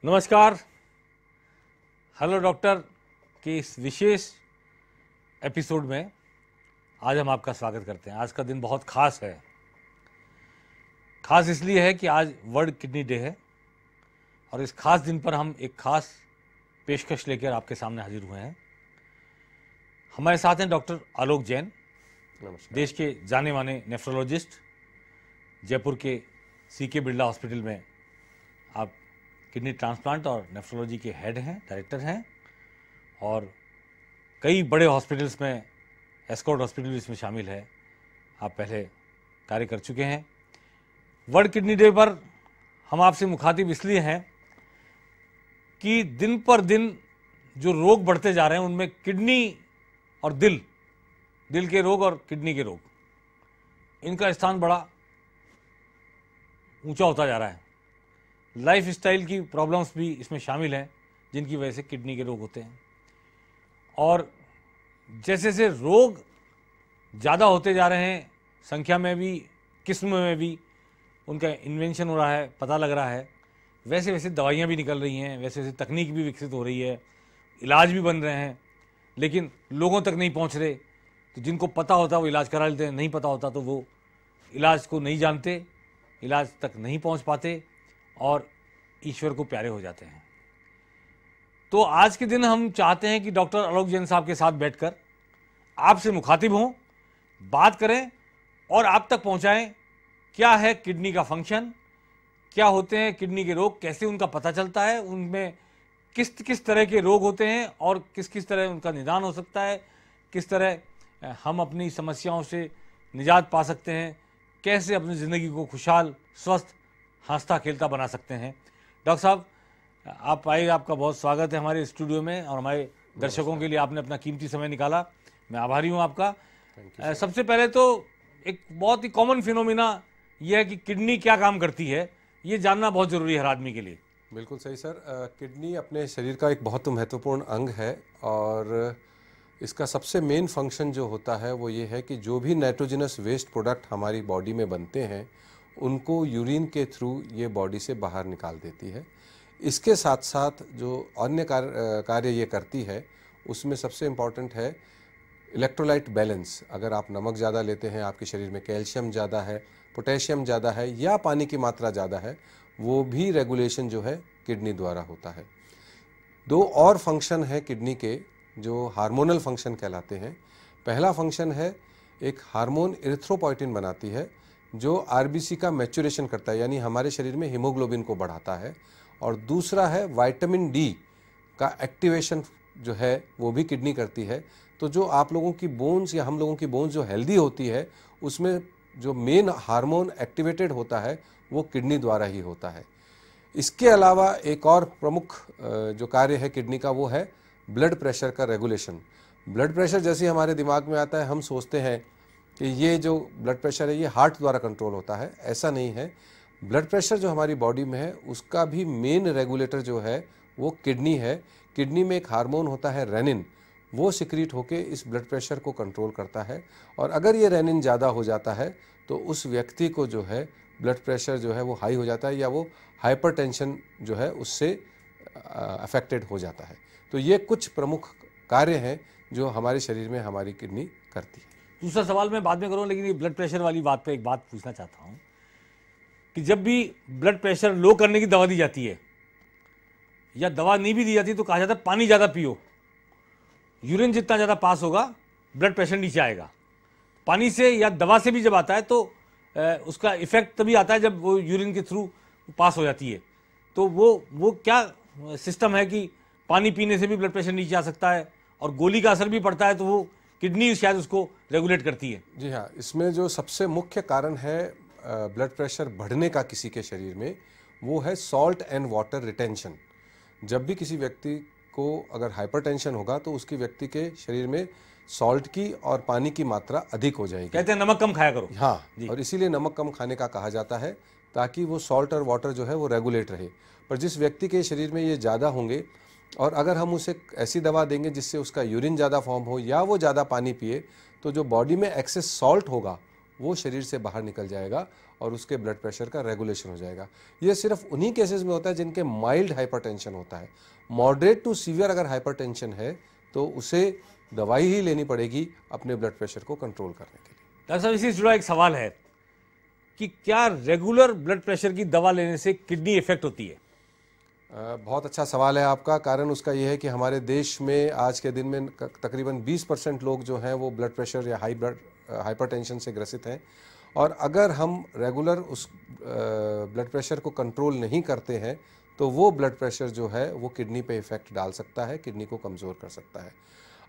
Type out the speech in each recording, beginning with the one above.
नमस्कार। Hello doctor के इस विशेष एपिसोड में आज हम आपका स्वागत करते हैं। आज का दिन बहुत खास है। खास इसलिए है कि आज वर्ल्ड किडनी डे है और इस खास दिन पर हम एक खास पेशकश लेकर आपके सामने हाजिर हुए हैं। हमारे साथ हैं डॉक्टर आलोक जैन, देश के जाने माने नेफ्रोलॉजिस्ट, जयपुर के सीके बिरला हॉस्पिटल में आप किडनी ट्रांसप्लांट और नेफ्रोलॉजी के हेड हैं, डायरेक्टर हैं और कई बड़े हॉस्पिटल्स में, एस्कॉर्ट हॉस्पिटल इसमें शामिल है, आप पहले कार्य कर चुके हैं। वर्ल्ड किडनी डे पर हम आपसे मुखातिब इसलिए हैं कि दिन पर दिन जो रोग बढ़ते जा रहे हैं उनमें किडनी और दिल के रोग और किडनी के रोग, इनका स्थान बड़ा ऊंचा होता जा रहा है। लाइफ स्टाइल की प्रॉब्लम्स भी इसमें शामिल हैं जिनकी वजह से किडनी के रोग होते हैं और जैसे जैसे रोग ज़्यादा होते जा रहे हैं, संख्या में भी, किस्म में भी उनका इन्वेंशन हो रहा है, पता लग रहा है, वैसे वैसे दवाइयाँ भी निकल रही हैं, वैसे वैसे तकनीक भी विकसित हो रही है, इलाज भी बन रहे हैं, लेकिन लोगों तक नहीं पहुंच रहे। तो जिनको पता होता वो इलाज करा लेते हैं, नहीं पता होता तो वो इलाज को नहीं जानते, इलाज तक नहीं पहुंच पाते और ईश्वर को प्यारे हो जाते हैं। तो आज के दिन हम चाहते हैं कि डॉक्टर आलोक जैन साहब के साथ बैठकर आपसे मुखातिब हों, बात करें और आप तक पहुंचाएं क्या है किडनी का फंक्शन, क्या होते हैं किडनी के रोग, कैसे उनका पता चलता है, उनमें किस किस तरह के रोग होते हैं और किस किस तरह उनका निदान हो सकता है, किस तरह हम अपनी समस्याओं से निजात पा सकते हैं, कैसे अपनी ज़िंदगी को खुशहाल, स्वस्थ, हंसता खेलता बना सकते हैं। डॉक्टर साहब आप आए, आपका बहुत स्वागत है हमारे स्टूडियो में और हमारे दर्शकों के लिए आपने अपना कीमती समय निकाला, मैं आभारी हूँ आपका। सबसे पहले तो एक बहुत ही कॉमन फिनोमिना यह है कि किडनी क्या काम करती है, ये जानना बहुत ज़रूरी है हर आदमी के लिए। बिल्कुल सही सर। किडनी अपने शरीर का एक बहुत महत्वपूर्ण अंग है और इसका सबसे मेन फंक्शन जो होता है वो ये है कि जो भी नाइट्रोजनस वेस्ट प्रोडक्ट हमारी बॉडी में बनते हैं उनको यूरिन के थ्रू ये बॉडी से बाहर निकाल देती है। इसके साथ साथ जो अन्य कार्य ये करती है उसमें सबसे इम्पॉर्टेंट है इलेक्ट्रोलाइट बैलेंस। अगर आप नमक ज़्यादा लेते हैं, आपके शरीर में कैल्शियम ज़्यादा है, पोटेशियम ज़्यादा है या पानी की मात्रा ज़्यादा है, वो भी रेगुलेशन जो है किडनी द्वारा होता है। दो और फंक्शन है किडनी के जो हार्मोनल फंक्शन कहलाते हैं। पहला फंक्शन है एक हार्मोन इरिथ्रोपोइटिन बनाती है जो आरबीसी का मैच्योरेशन करता है, यानी हमारे शरीर में हीमोग्लोबिन को बढ़ाता है। और दूसरा है विटामिन डी का एक्टिवेशन जो है वो भी किडनी करती है। तो जो आप लोगों की बोन्स या हम लोगों की बोन्स जो हेल्दी होती है उसमें जो मेन हार्मोन एक्टिवेटेड होता है वो किडनी द्वारा ही होता है। इसके अलावा एक और प्रमुख जो कार्य है किडनी का वो है ब्लड प्रेशर का रेगुलेशन। ब्लड प्रेशर जैसे हमारे दिमाग में आता है हम सोचते हैं कि ये जो ब्लड प्रेशर है ये हार्ट द्वारा कंट्रोल होता है, ऐसा नहीं है। ब्लड प्रेशर जो हमारी बॉडी में है उसका भी मेन रेगुलेटर जो है वो किडनी है। किडनी में एक हार्मोन होता है रेनिन, वो सिक्रीट होके इस ब्लड प्रेशर को कंट्रोल करता है और अगर ये रेनिन ज़्यादा हो जाता है तो उस व्यक्ति को जो है ब्लड प्रेशर जो है वो हाई हो जाता है या वो हाइपरटेंशन जो है उससे अफेक्टेड हो जाता है। तो ये कुछ प्रमुख कार्य हैं जो हमारे शरीर में हमारी किडनी करती है। दूसरा सवाल मैं बाद में करूँ, लेकिन ये ब्लड प्रेशर वाली बात पे एक बात पूछना चाहता हूँ कि जब भी ब्लड प्रेशर लो करने की दवा दी जाती है या दवा नहीं भी दी जाती तो कहा जाता है पानी ज़्यादा पियो, यूरिन जितना ज़्यादा पास होगा ब्लड प्रेशर नीचे आएगा। पानी से या दवा से भी जब आता है तो उसका इफेक्ट तभी आता है जब वो यूरिन के थ्रू पास हो जाती है। तो वो क्या सिस्टम है कि पानी पीने से भी ब्लड प्रेशर नीचे आ सकता है और गोली का असर भी पड़ता है तो वो किडनी शायद उसको रेगुलेट करती है? जी हाँ, इसमें जो सबसे मुख्य कारण है ब्लड प्रेशर बढ़ने का किसी के शरीर में वो है सॉल्ट एंड वाटर रिटेंशन। जब भी किसी व्यक्ति को अगर हाइपरटेंशन होगा तो उसकी व्यक्ति के शरीर में सॉल्ट की और पानी की मात्रा अधिक हो जाएगी। कहते हैं नमक कम खाया करो। हाँ, और इसीलिए नमक कम खाने का कहा जाता है ताकि वो सॉल्ट और वाटर जो है वो रेगुलेट रहे। पर जिस व्यक्ति के शरीर में ये ज़्यादा होंगे और अगर हम उसे ऐसी दवा देंगे जिससे उसका यूरिन ज़्यादा फॉर्म हो या वो ज़्यादा पानी पिए तो जो बॉडी में एक्सेस सॉल्ट होगा वो शरीर से बाहर निकल जाएगा और उसके ब्लड प्रेशर का रेगुलेशन हो जाएगा। ये सिर्फ उन्हीं केसेस में होता है जिनके माइल्ड हाइपरटेंशन होता है। मॉडरेट टू सीवियर अगर हाइपरटेंशन है तो उसे दवाई ही लेनी पड़ेगी अपने ब्लड प्रेशर को कंट्रोल करने के लिए। डॉक्टर साहब, इसी से जुड़ा एक सवाल है कि क्या रेगुलर ब्लड प्रेशर की दवा लेने से किडनी इफेक्ट होती है? बहुत अच्छा सवाल है आपका। कारण उसका यह है कि हमारे देश में आज के दिन में तकरीबन 20% लोग जो हैं वो ब्लड प्रेशर या हाइपरटेंशन से ग्रसित हैं, और अगर हम रेगुलर उस ब्लड प्रेशर को कंट्रोल नहीं करते हैं तो वो ब्लड प्रेशर जो है वो किडनी पे इफ़ेक्ट डाल सकता है, किडनी को कमज़ोर कर सकता है।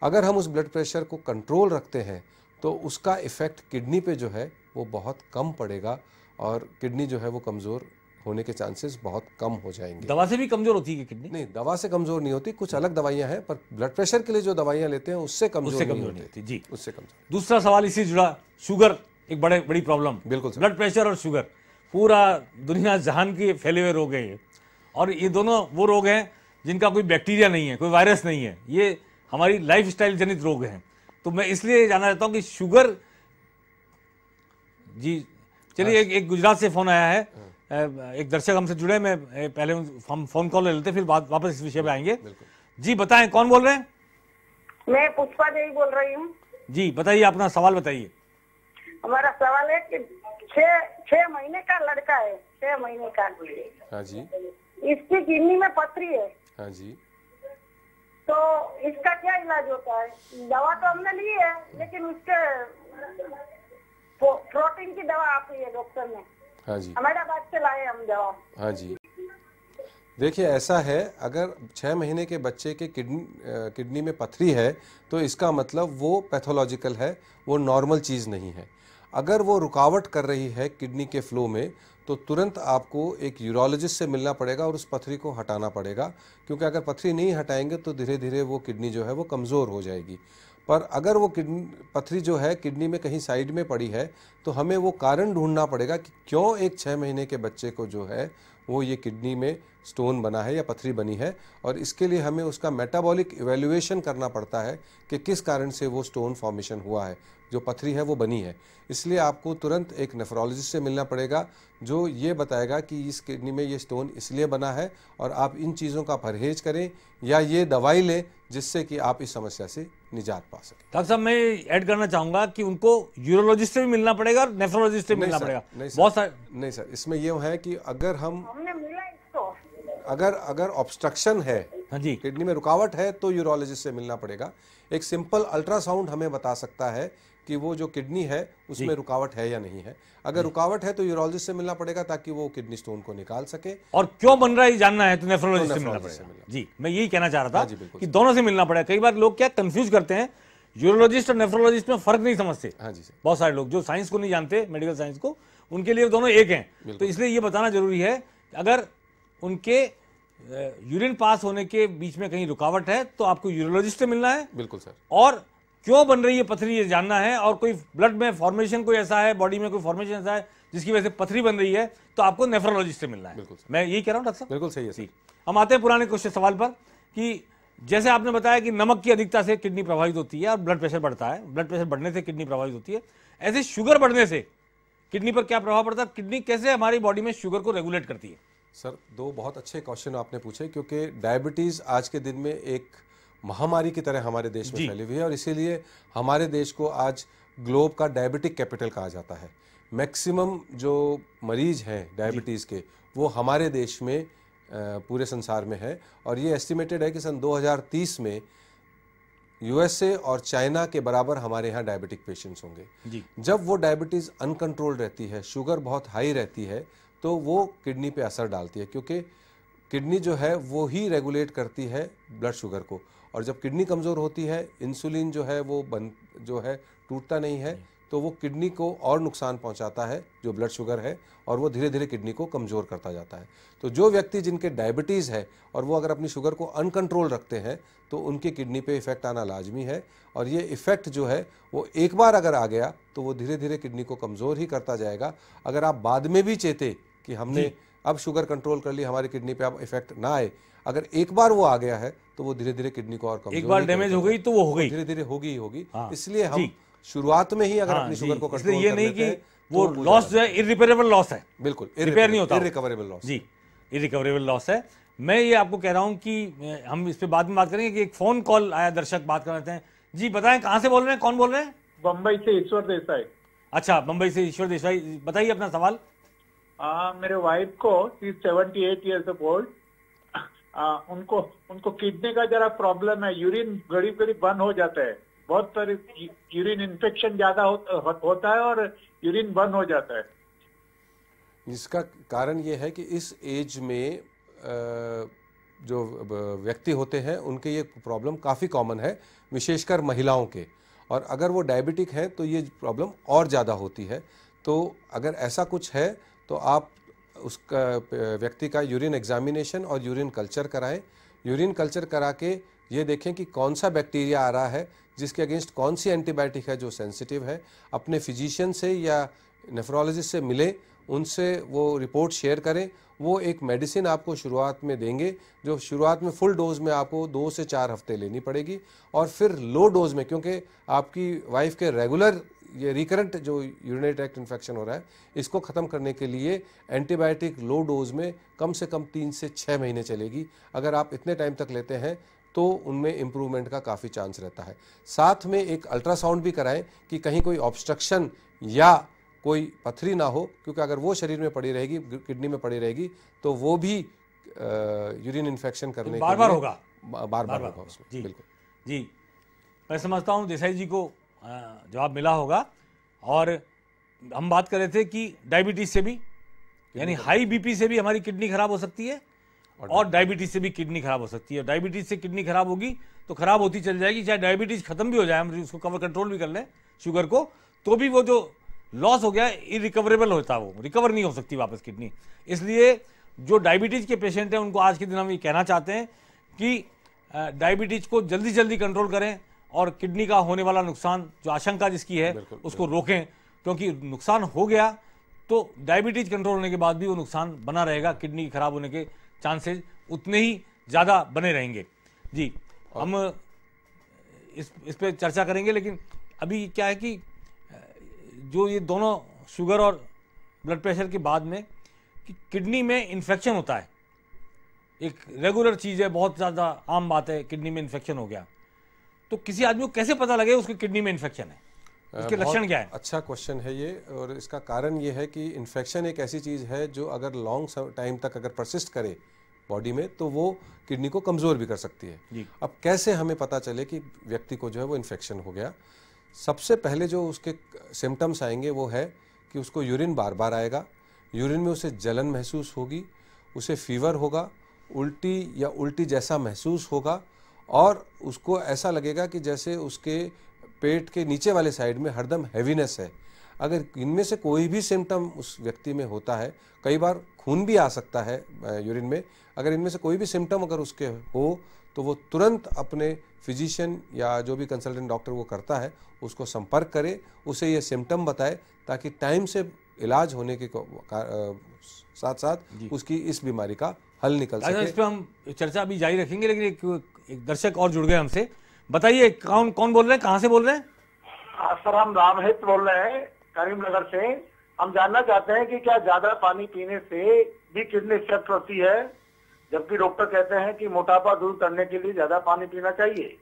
अगर हम उस ब्लड प्रेशर को कंट्रोल रखते हैं तो उसका इफ़ेक्ट किडनी पे जो है वो बहुत कम पड़ेगा और किडनी जो है वो कमज़ोर होने के चांसेस बहुत कम हो जाएंगे। दवा से भी कमज़ोर होती है किडनी? नहीं, दवा से कमज़ोर नहीं होती, कुछ अलग दवाइयाँ हैं, पर ब्लड प्रेशर के लिए जो दवाइयाँ लेते हैं उससे कमज़ोर नहीं होती। जी, उससे कमज़ोर। दूसरा सवाल इसी से जुड़ा, शुगर एक बड़ी प्रॉब्लम। बिल्कुल सर। ब्लड प्रेशर और शुगर पूरा दुनिया जहान के फैले हुए रोग हैं ये, और ये दोनों वो रोग हैं जिनका कोई बैक्टीरिया नहीं है, कोई वायरस नहीं है, ये हमारी लाइफ स्टाइल जनित रोग हैं। तो मैं इसलिए जानना चाहता हूँ कि शुगर जी, चलिए एक गुजरात से फोन आया है, एक दर्शक हमसे जुड़े, मैं पहले हम फोन कॉल ले लेते फिर वापस इस विषय पे आएंगे। जी बताएं, कौन बोल रहे हैं? मैं पुष्पा देवी बोल रही हूँ। जी बताइए, अपना सवाल बताइए। हमारा सवाल है कि 6 महीने का लड़का है, 6 महीने का। हाँ जी। इसकी किडनी में पथरी है। हाँ जी। तो इसका क्या इलाज होता है? दवा तो हमने ली है, लेकिन उसके प्रोटीन की दवा आपकी है डॉक्टर ने। हाँ जी। अहमदाबाद से लाए हम दवा। हाँ जी। देखिए, ऐसा है, अगर 6 महीने के बच्चे के किडनी में पथरी है तो इसका मतलब वो पैथोलॉजिकल है, वो नॉर्मल चीज़ नहीं है। अगर वो रुकावट कर रही है किडनी के फ्लो में तो तुरंत आपको एक यूरोलॉजिस्ट से मिलना पड़ेगा और उस पथरी को हटाना पड़ेगा, क्योंकि अगर पथरी नहीं हटाएंगे तो धीरे धीरे वो किडनी जो है वो कमज़ोर हो जाएगी। पर अगर वो पथरी जो है किडनी में कहीं साइड में पड़ी है तो हमें वो कारण ढूंढना पड़ेगा कि क्यों एक 6 महीने के बच्चे को जो है वो ये किडनी में स्टोन बना है या पथरी बनी है, और इसके लिए हमें उसका मेटाबॉलिक इवैल्यूएशन करना पड़ता है कि किस कारण से वो स्टोन फॉर्मेशन हुआ है, जो पथरी है वो बनी है। इसलिए आपको तुरंत एक नेफ्रोलॉजिस्ट से मिलना पड़ेगा जो ये बताएगा कि इस किडनी में ये स्टोन इसलिए बना है और आप इन चीज़ों का परहेज करें या ये दवाई लें जिससे कि आप इस समस्या से निजात पा सकें। डॉक्टर साहब, मैं ऐड करना चाहूंगा कि उनको यूरोलॉजिस्ट से भी मिलना पड़ेगा और नेफ्रोलॉजिस्ट से मिलना पड़ेगा। नहीं सर, इसमें ये है कि अगर हमने मिला इसको, अगर ऑब्स्ट्रक्शन है, हाँ जी, किडनी में रुकावट है तो यूरोलॉजिस्ट से मिलना पड़ेगा। एक सिंपल अल्ट्रासाउंड हमें बता सकता है कि वो जो किडनी है उसमें रुकावट है या नहीं है। अगर रुकावट है तो यूरोलॉजिस्ट से मिलना पड़ेगा ताकि वो किडनी स्टोन को निकाल सके। और क्यों बन रहा है जानना है तो नेफ्रोलॉजिस्ट से मिलना पड़ेगा। जी, मैं यही कहना चाह रहा था कि दोनों से मिलना पड़ेगा। कई बार लोग क्या कंफ्यूज करते हैं, यूरोलॉजिस्ट और नेफ्रोलॉजिस्ट में फर्क नहीं समझते। हाँ जी सर। बहुत सारे लोग जो साइंस को नहीं जानते, मेडिकल साइंस को, उनके लिए दोनों एक हैं। तो इसलिए ये बताना जरूरी है कि अगर उनके यूरिन पास होने के बीच में कहीं रुकावट है तो आपको यूरोलॉजिस्ट से मिलना है। बिल्कुल सर। और क्यों बन रही है पथरी ये जानना है, और कोई ब्लड में फॉर्मेशन कोई ऐसा है, बॉडी में कोई फॉर्मेशन ऐसा है जिसकी वजह से पथरी बन रही है तो आपको नेफ्रोलॉजिस्ट से मिलना है। बिल्कुल सर। मैं यही कह रहा हूँ डॉक्टर साहब। बिल्कुल सही है सर। हम आते हैं पुराने क्वेश्चन सवाल पर कि जैसे आपने बताया कि नमक की अधिकता से किडनी प्रभावित होती है और ब्लड प्रेशर बढ़ता है, ब्लड प्रेशर बढ़ने से किडनी प्रभावित होती है, ऐसे शुगर बढ़ने से किडनी पर क्या प्रभाव पड़ता है? किडनी कैसे हमारी बॉडी में शुगर को रेगुलेट करती है? सर, 2 बहुत अच्छे क्वेश्चन आपने पूछे, क्योंकि डायबिटीज़ आज के दिन में एक महामारी की तरह हमारे देश में फैली हुई है और इसीलिए हमारे देश को आज ग्लोब का डायबिटिक कैपिटल कहा जाता है। मैक्सिमम जो मरीज हैं डायबिटीज़ के वो हमारे देश में पूरे संसार में है, और ये एस्टिमेटेड है कि सन 2030 में यूएसए और चाइना के बराबर हमारे यहाँ डायबिटिक पेशेंट्स होंगे। जब वो डायबिटीज़ अनकंट्रोल्ड रहती है, शुगर बहुत हाई रहती है, तो वो किडनी पे असर डालती है, क्योंकि किडनी जो है वो ही रेगुलेट करती है ब्लड शुगर को, और जब किडनी कमज़ोर होती है, इंसुलिन जो है वो टूटता नहीं है, तो वो किडनी को और नुकसान पहुंचाता है जो ब्लड शुगर है, और वो धीरे धीरे किडनी को कमज़ोर करता जाता है। तो जो व्यक्ति जिनके डायबिटीज़ है और वो अगर अपनी शुगर को अनकंट्रोल रखते हैं तो उनकी किडनी पे इफ़ेक्ट आना लाजमी है, और ये इफ़ेक्ट जो है वो एक बार अगर आ गया तो वो धीरे धीरे किडनी को कमज़ोर ही करता जाएगा। अगर आप बाद में भी चेते कि हमने अब शुगर कंट्रोल कर ली, हमारी किडनी पे अब इफेक्ट ना आए, अगर एक बार वो आ गया है तो वो धीरे धीरे किडनी को और कमजोर, एक बार डैमेज हो गई तो वो हो गई, धीरे धीरे होगी ही होगी। इसलिए हम शुरुआत में ही अगर हाँ, अपनी जी, शुगर को इसलिए कंट्रोल ये कर नहीं लेते कि हैं, वो तो लॉस जो है इरिपेरेबल लॉस है, बिल्कुल रिपेयर नहीं होता, इरिकवरेबल लॉस। जी, इरिकवरेबल लॉस है। मैं ये आपको कह रहा हूं कि हम इस पे बाद में बात करेंगे कि एक फोन कॉल आया, दर्शक बात कर रहे हैं। जी बताएं, कहां से बोल रहे हैं, कौन बोल रहे हैं? बम्बई से ईश्वर देसाई। अच्छा, मुंबई से ईश्वर देसाई, बताइए अपना सवाल। मेरे वाइफ को 78 ईयर्स ओल्ड, उनको उनको किडनी का जरा प्रॉब्लम है, यूरिन गरीब गरीब बंद हो जाता है, बहुत सारी यूरिन इन्फेक्शन ज्यादा होता है और यूरिन बंद हो जाता है। इसका कारण ये है कि इस एज में जो व्यक्ति होते हैं उनके ये प्रॉब्लम काफ़ी कॉमन है, विशेषकर महिलाओं के, और अगर वो डायबिटिक हैं तो ये प्रॉब्लम और ज़्यादा होती है। तो अगर ऐसा कुछ है तो आप उसका व्यक्ति का यूरिन एग्जामिनेशन और यूरिन कल्चर कराएं। यूरिन कल्चर करा के ये देखें कि कौन सा बैक्टीरिया आ रहा है, जिसके अगेंस्ट कौन सी एंटीबायोटिक है जो सेंसिटिव है। अपने फिजिशियन से या नेफ्रोलॉजिस्ट से मिलें, उनसे वो रिपोर्ट शेयर करें। वो एक मेडिसिन आपको शुरुआत में देंगे जो शुरुआत में फुल डोज में आपको 2 से 4 हफ्ते लेनी पड़ेगी, और फिर लो डोज में, क्योंकि आपकी वाइफ के रेगुलर ये रिकरेंट जो यूरिनरी ट्रैक्ट इन्फेक्शन हो रहा है, इसको ख़त्म करने के लिए एंटीबायोटिक लो डोज में कम से कम 3 से 6 महीने चलेगी। अगर आप इतने टाइम तक लेते हैं तो उनमें इम्प्रूवमेंट का काफ़ी चांस रहता है। साथ में एक अल्ट्रासाउंड भी कराएं कि कहीं कोई ऑब्स्ट्रक्शन या कोई पथरी ना हो, क्योंकि अगर वो शरीर में पड़ी रहेगी, किडनी में पड़ी रहेगी, तो वो भी यूरिन इन्फेक्शन करने बार के बार लिए होगा, बार बार होगा उसमें। जी बिल्कुल जी, मैं समझता हूँ देसाई जी को जवाब मिला होगा। और हम बात कर रहे थे कि डायबिटीज से भी, यानी हाई बीपी से भी हमारी किडनी खराब हो सकती है, और डायबिटीज से भी किडनी खराब हो सकती है। डायबिटीज से किडनी खराब होगी तो खराब होती चल जाएगी, चाहे डायबिटीज खत्म भी हो जाए, हम उसको कवर कंट्रोल भी कर लें शुगर को, तो भी वो जो लॉस हो गया इरिकवरेबल होता है, वो रिकवर नहीं हो सकती वापस किडनी। इसलिए जो डायबिटीज के पेशेंट हैं उनको आज के दिन हम ये कहना चाहते हैं कि डायबिटीज को जल्दी जल्दी कंट्रोल करें, और किडनी का होने वाला नुकसान जो आशंका जिसकी है उसको रोकें, क्योंकि नुकसान हो गया तो डायबिटीज कंट्रोल होने के बाद भी वो नुकसान बना रहेगा, किडनी खराब होने के चांसेस उतने ही ज़्यादा बने रहेंगे। जी, हम इस पे चर्चा करेंगे, लेकिन अभी क्या है कि जो ये दोनों शुगर और ब्लड प्रेशर के बाद में कि किडनी में इन्फेक्शन होता है, एक रेगुलर चीज़ है, बहुत ज़्यादा आम बात है, किडनी में इन्फेक्शन हो गया, तो किसी आदमी को कैसे पता लगे उसकी किडनी में इन्फेक्शन है, उसके लक्षण क्या है? अच्छा क्वेश्चन है ये, और इसका कारण ये है कि इन्फेक्शन एक ऐसी चीज़ है जो अगर लॉन्ग टाइम तक अगर परसिस्ट करे बॉडी में तो वो किडनी को कमज़ोर भी कर सकती है। अब कैसे हमें पता चले कि व्यक्ति को जो है वो इन्फेक्शन हो गया? सबसे पहले जो उसके सिम्टम्स आएंगे वो है कि उसको यूरिन बार बार आएगा, यूरिन में उसे जलन महसूस होगी, उसे फीवर होगा, उल्टी या उल्टी जैसा महसूस होगा, और उसको ऐसा लगेगा कि जैसे उसके पेट के नीचे वाले साइड में हरदम हैवीनेस है। अगर इनमें से कोई भी सिम्टम उस व्यक्ति में होता है, कई बार खून भी आ सकता है यूरिन में, अगर इनमें से कोई भी सिम्टम अगर उसके हो तो वो तुरंत अपने फिजिशियन या जो भी कंसल्टेंट डॉक्टर वो करता है उसको संपर्क करे, उसे ये सिम्टम बताए, ताकि टाइम से इलाज होने के साथ साथ उसकी इस बीमारी का हल निकल सके। इस पे हम चर्चा अभी जारी रखेंगे, लेकिन एक दर्शक और जुड़ गए हमसे। बताइए कौन बोल रहे हैं, कहाँ से बोल रहे हैं? सर, हम रामहित बोल रहे हैं करीमनगर से। हम जानना चाहते हैं कि क्या ज्यादा पानी पीने से भी किडनी इफेक्ट होती है, जबकि डॉक्टर कहते हैं कि मोटापा दूर करने के लिए ज्यादा पानी पीना चाहिए।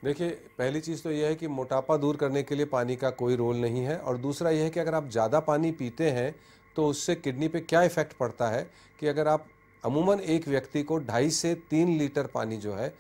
देखिए, पहली चीज़ तो यह है कि मोटापा दूर करने के लिए पानी का कोई रोल नहीं है, और दूसरा यह है कि अगर आप ज़्यादा पानी पीते हैं तो उससे किडनी पे क्या इफ़ेक्ट पड़ता है कि अगर आप अमूमन एक व्यक्ति को 2.5 से 3 लीटर पानी जो है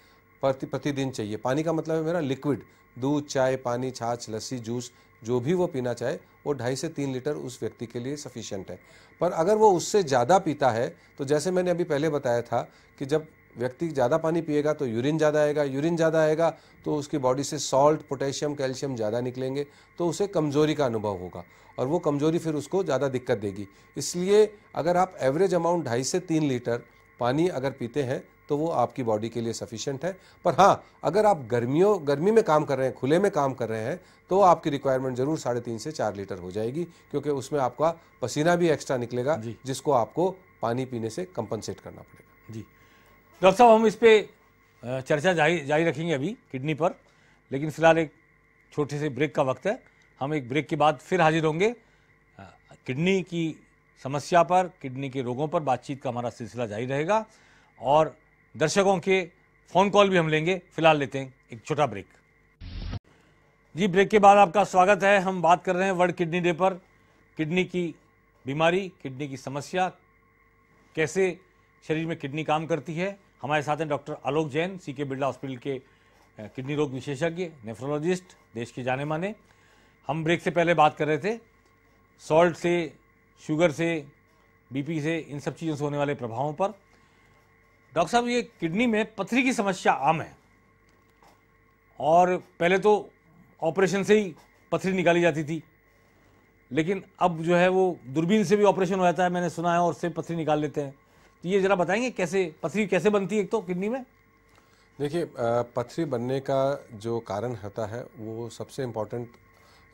प्रतिदिन चाहिए। पानी का मतलब है मेरा लिक्विड, दूध, चाय, पानी, छाछ, लस्सी, जूस, जो भी वो पीना चाहे वो 2.5 से 3 लीटर उस व्यक्ति के लिए सफिशिएंट है। पर अगर वो उससे ज़्यादा पीता है तो जैसे मैंने अभी पहले बताया था कि जब व्यक्ति ज़्यादा पानी पिएगा तो यूरिन ज़्यादा आएगा, यूरिन ज़्यादा आएगा तो उसकी बॉडी से सॉल्ट, पोटेशियम, कैल्शियम ज़्यादा निकलेंगे, तो उसे कमज़ोरी का अनुभव होगा, और वो कमज़ोरी फिर उसको ज़्यादा दिक्कत देगी। इसलिए अगर आप एवरेज अमाउंट 2.5 से 3 लीटर पानी अगर पीते हैं तो वो आपकी बॉडी के लिए सफिशिएंट है। पर हाँ, अगर आप गर्मी में काम कर रहे हैं, खुले में काम कर रहे हैं, तो आपकी रिक्वायरमेंट ज़रूर 3.5 से 4 लीटर हो जाएगी, क्योंकि उसमें आपका पसीना भी एक्स्ट्रा निकलेगा, जिसको आपको पानी पीने से कंपनसेट करना पड़ेगा। जी डॉक्टर साहब, हम इस पे चर्चा जारी रखेंगे अभी किडनी पर, लेकिन फिलहाल एक छोटे से ब्रेक का वक्त है। हम एक ब्रेक के बाद फिर हाजिर होंगे। किडनी की समस्या पर, किडनी के रोगों पर बातचीत का हमारा सिलसिला जारी रहेगा और दर्शकों के फ़ोन कॉल भी हम लेंगे। फिलहाल लेते हैं एक छोटा ब्रेक। जी, ब्रेक के बाद आपका स्वागत है। हम बात कर रहे हैं वर्ल्ड किडनी डे पर किडनी की बीमारी, किडनी की समस्या, कैसे शरीर में किडनी काम करती है। हमारे साथ हैं डॉक्टर आलोक जैन, सीके बिरला हॉस्पिटल के किडनी रोग विशेषज्ञ, नेफ्रोलॉजिस्ट, देश के जाने माने। हम ब्रेक से पहले बात कर रहे थे सॉल्ट से, शुगर से, बीपी से, इन सब चीज़ों से होने वाले प्रभावों पर। डॉक्टर साहब, ये किडनी में पथरी की समस्या आम है और पहले तो ऑपरेशन से ही पथरी निकाली जाती थी, लेकिन अब जो है वो दूरबीन से भी ऑपरेशन हो जाता है, मैंने सुना है, और उससे पथरी निकाल लेते हैं। तो ये ज़रा बताएंगे कैसे पथरी कैसे बनती है एक तो किडनी में? देखिए, पथरी बनने का जो कारण होता है वो सबसे इम्पोर्टेंट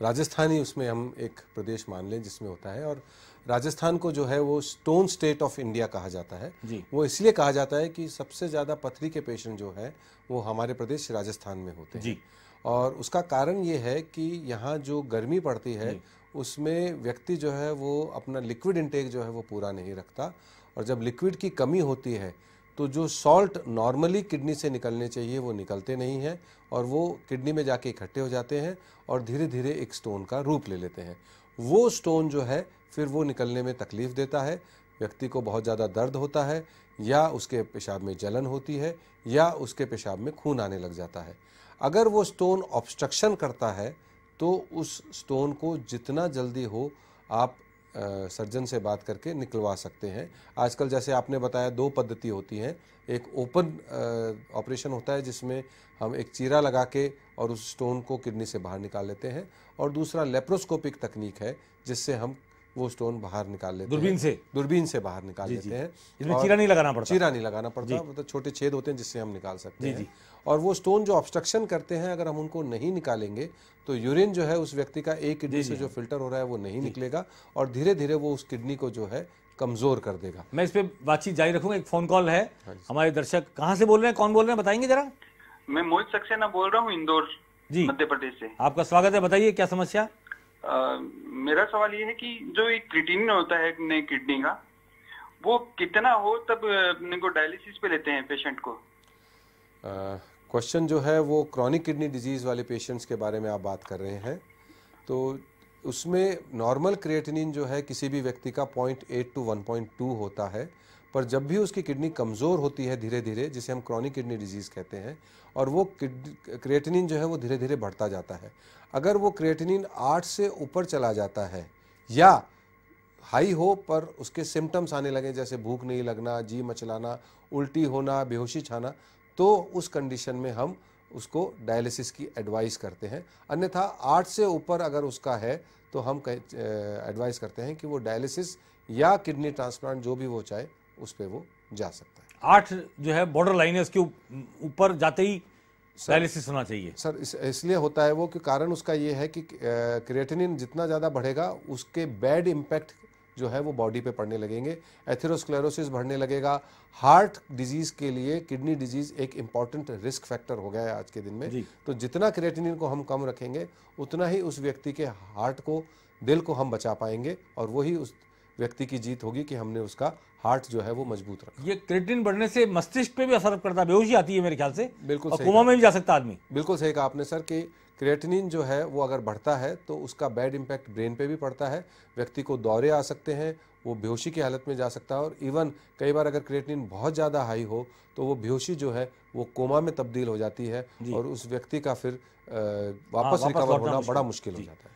राजस्थान ही उसमें हम एक प्रदेश मान लें जिसमें होता है। और राजस्थान को जो है वो स्टोन स्टेट ऑफ इंडिया कहा जाता है जी। वो इसलिए कहा जाता है कि सबसे ज़्यादा पथरी के पेशेंट जो है वो हमारे प्रदेश राजस्थान में होते हैं जी। और उसका कारण ये है कि यहाँ जो गर्मी पड़ती है उसमें व्यक्ति जो है वो अपना लिक्विड इंटेक जो है वो पूरा नहीं रखता, और जब लिक्विड की कमी होती है तो जो सॉल्ट नॉर्मली किडनी से निकलने चाहिए वो निकलते नहीं हैं और वो किडनी में जाके इकट्ठे हो जाते हैं और धीरे धीरे एक स्टोन का रूप ले लेते हैं। वो स्टोन जो है फिर वो निकलने में तकलीफ़ देता है, व्यक्ति को बहुत ज़्यादा दर्द होता है, या उसके पेशाब में जलन होती है, या उसके पेशाब में खून आने लग जाता है। अगर वो स्टोन ऑब्स्ट्रक्शन करता है तो उस स्टोन को जितना जल्दी हो आप सर्जन से बात करके निकलवा सकते हैं। आजकल जैसे आपने बताया 2 पद्धति होती हैं, एक ओपन ऑपरेशन होता है जिसमें हम एक चीरा लगा के और उस स्टोन को किडनी से बाहर निकाल लेते हैं, और दूसरा लेप्रोस्कोपिक तकनीक है जिससे हम वो स्टोन बाहर निकाल लेते हैं, दूरबीन से बाहर निकाल लेते हैं। इसमें चीरा नहीं लगाना पड़ता, चीरा नहीं लगाना पड़ता, मतलब छोटे छेद होते हैं जिससे हम निकाल सकते हैं। और वो स्टोन जो ऑब्स्ट्रक्शन करते हैं अगर हम उनको नहीं निकालेंगे तो यूरिन जो है उस व्यक्ति का एक किडनी से जो फिल्टर हो रहा है वो नहीं निकलेगा और धीरे धीरे वो उस किडनी को जो है कमजोर कर देगा। मैं इस पे बातचीत जारी रखूंगा। एक फोन कॉल है, हमारे दर्शक कहाँ से बोल रहे हैं, कौन बोल रहे हैं, बताएंगे जरा? मैं मोहित सक्सेना बोल रहा हूँ, इंदौर जी, मध्य प्रदेश से। आपका स्वागत है, बताइए क्या समस्या? मेरा सवाल ये है कि जो एक क्रिएटिनिन होता है अपने किडनी का, वो कितना हो तब अपने को डायलिसिस पे लेते हैं पेशेंट को? क्वेश्चन जो है वो क्रॉनिक किडनी डिजीज़ वाले पेशेंट्स के बारे में आप बात कर रहे हैं। तो उसमें नॉर्मल क्रिएटिनिन जो है किसी भी व्यक्ति का 0.8 to 1.2 होता है, पर जब भी उसकी किडनी कमज़ोर होती है धीरे धीरे, जिसे हम क्रॉनिक किडनी डिजीज़ कहते हैं, और वो क्रिएटिनिन जो है वो धीरे धीरे बढ़ता जाता है। अगर वो क्रिएटिनिन 8 से ऊपर चला जाता है या हाई हो पर उसके सिम्टम्स आने लगे जैसे भूख नहीं लगना, जी मचलाना, उल्टी होना, बेहोशी छाना, तो उस कंडीशन में हम उसको डायलिसिस की एडवाइस करते हैं। अन्यथा 8 से ऊपर अगर उसका है तो हम एडवाइस करते हैं कि वो डायलिसिस या किडनी ट्रांसप्लांट जो भी वो चाहे उस पर वो जा सकता है। 8 जो है बॉर्डर लाइन है, उसके ऊपर जाते ही डायलिसिस होना चाहिए। सर इसलिए होता है वो कि कारण उसका ये है कि क्रिएटिनिन जितना ज़्यादा बढ़ेगा उसके बैड इम्पैक्ट जो है वो बॉडी पे पड़ने लगेंगे। एथेरोस्क्लेरोसिस बढ़ने लगेगा। हार्ट डिजीज़ के लिए किडनी डिजीज़ एक इम्पॉर्टेंट रिस्क फैक्टर हो गया है आज के दिन में। तो जितना क्रिएटिनिन को हम कम रखेंगे उतना ही उस व्यक्ति के हार्ट को, दिल को हम बचा पाएंगे और वही उस व्यक्ति की जीत होगी कि हमने उसका हार्ट जो है वो मजबूत रखा। ये क्रिएटिनिन बढ़ने से मस्तिष्क पे भी असर करता है, बेहोशी आती है मेरे ख्याल से। बिल्कुल, और कोमा में भी जा सकता है आदमी। बिल्कुल सही कहा आपने सर कि क्रिएटिनिन जो है वो अगर बढ़ता है तो उसका बैड इम्पैक्ट ब्रेन पे भी पड़ता है। व्यक्ति को दौरे आ सकते हैं, वो बेहोशी की हालत में जा सकता है, और इवन कई बार अगर क्रिएटिनिन बहुत ज़्यादा हाई हो तो वो बेहोशी जो है वो कोमा में तब्दील हो जाती है और उस व्यक्ति का फिर वापस रिकवर होना बड़ा मुश्किल हो जाता है।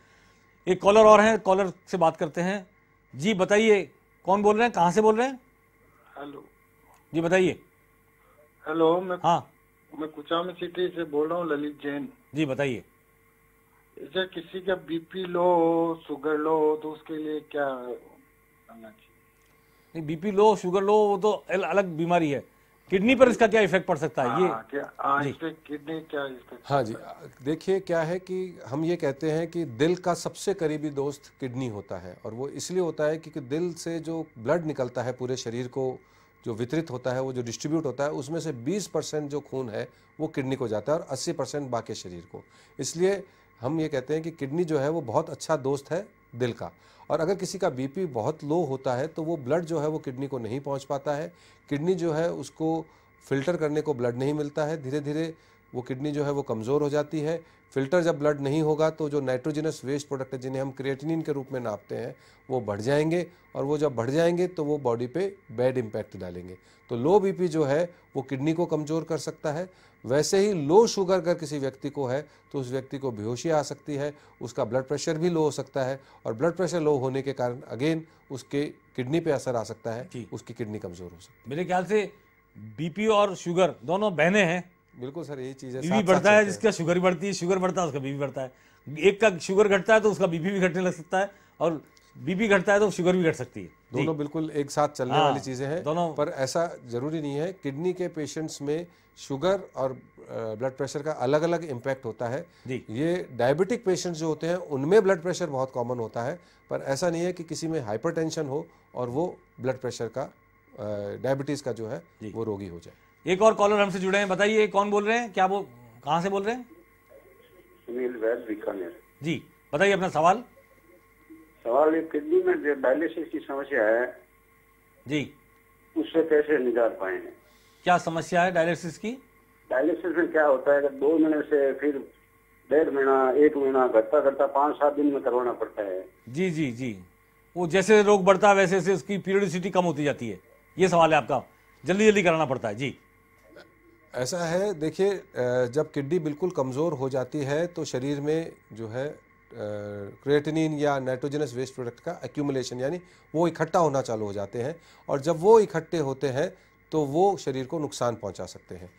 एक कॉलर और है, कॉलर से बात करते हैं। जी बताइए, कौन बोल रहे हैं, कहाँ से बोल रहे हैं? हेलो जी, बताइए। हेलो, मैं कुचामी सिटी से बोल रहा हूँ, ललित जैन जी। बताइए। जैसे किसी का बीपी लो हो, शुगर लो हो, तो उसके लिए क्या करना चाहिए? नहीं, बीपी लो, शुगर लो वो तो अलग बीमारी है। किडनी पर इसका क्या इफेक्ट पड़ सकता है? इस पे किडनी क्या इफेक्ट? हाँ जी, देखिए क्या है कि हम ये कहते हैं कि दिल का सबसे करीबी दोस्त किडनी होता है, और वो इसलिए होता है क्योंकि दिल से जो ब्लड निकलता है पूरे शरीर को जो वितरित होता है, वो जो डिस्ट्रीब्यूट होता है, उसमें से 20% जो खून है वो किडनी को जाता है और 80% बाकी शरीर को। इसलिए हम ये कहते हैं कि किडनी जो है वो बहुत अच्छा दोस्त है दिल का, और अगर किसी का बीपी बहुत लो होता है तो वो ब्लड जो है वो किडनी को नहीं पहुंच पाता है, किडनी जो है उसको फिल्टर करने को ब्लड नहीं मिलता है, धीरे धीरे वो किडनी जो है वो कमज़ोर हो जाती है। फिल्टर जब ब्लड नहीं होगा तो जो नाइट्रोजनस वेस्ट प्रोडक्ट है जिन्हें हम क्रिएटिनिन के रूप में नापते हैं वो बढ़ जाएंगे, और वो जब बढ़ जाएंगे तो वो बॉडी पे बैड इम्पैक्ट डालेंगे। तो लो बीपी जो है वो किडनी को कमज़ोर कर सकता है। वैसे ही लो शुगर अगर किसी व्यक्ति को है तो उस व्यक्ति को बेहोशी आ सकती है, उसका ब्लड प्रेशर भी लो हो सकता है, और ब्लड प्रेशर लो होने के कारण अगेन उसके किडनी पे असर आ सकता है, उसकी किडनी कमज़ोर हो सकती है। मेरे ख्याल से बीपी और शुगर दोनों बहने हैं। बिल्कुल सर, यही चीज़ है। बीपी बढ़ता है जिसका शुगर ही बढ़ती है, शुगर बढ़ता है उसका बीपी बढ़ता है। एक का शुगर घटता है तो उसका बीपी भी घटने लग सकता है, और बीपी घटता है तो शुगर भी घट सकती है। दोनों बिल्कुल एक साथ चलने वाली चीज़ें हैं दोनों, पर ऐसा जरूरी नहीं है। किडनी के पेशेंट्स में शुगर और ब्लड प्रेशर का अलग अलग इम्पैक्ट होता है। ये डायबिटिक पेशेंट्स जो होते हैं उनमें ब्लड प्रेशर बहुत कॉमन होता है, पर ऐसा नहीं है कि किसी में हाइपरटेंशन हो और वो ब्लड प्रेशर का डायबिटीज़ का जो है वो रोगी हो जाए। एक और कॉलर हमसे जुड़े हैं, बताइए कौन बोल रहे हैं, क्या वो कहाँ से बोल रहे हैं? सुनील वैद, बीकानेर। जी बताइए अपना सवाल। सवाल ये किडनी में जो डायलिसिस की समस्या है जी, उससे कैसे निजात पाए? क्या समस्या है डायलिसिस की? डायलिसिस में क्या होता है कि 2 महीने से फिर 1.5 महीना 1 महीना घटता घटता 5-7 दिन में करवाना पड़ता है। जी जी जी, वो जैसे रोग बढ़ता है वैसे वैसे उसकी पीरियडिसिटी कम होती जाती है, ये सवाल है आपका, जल्दी जल्दी कराना पड़ता है। जी ऐसा है, देखिए जब किडनी बिल्कुल कमज़ोर हो जाती है तो शरीर में जो है क्रिएटिनिन या नाइट्रोजनस वेस्ट प्रोडक्ट का एक्यूमुलेशन यानी वो इकट्ठा होना चालू हो जाते हैं, और जब वो इकट्ठे होते हैं तो वो शरीर को नुकसान पहुंचा सकते हैं।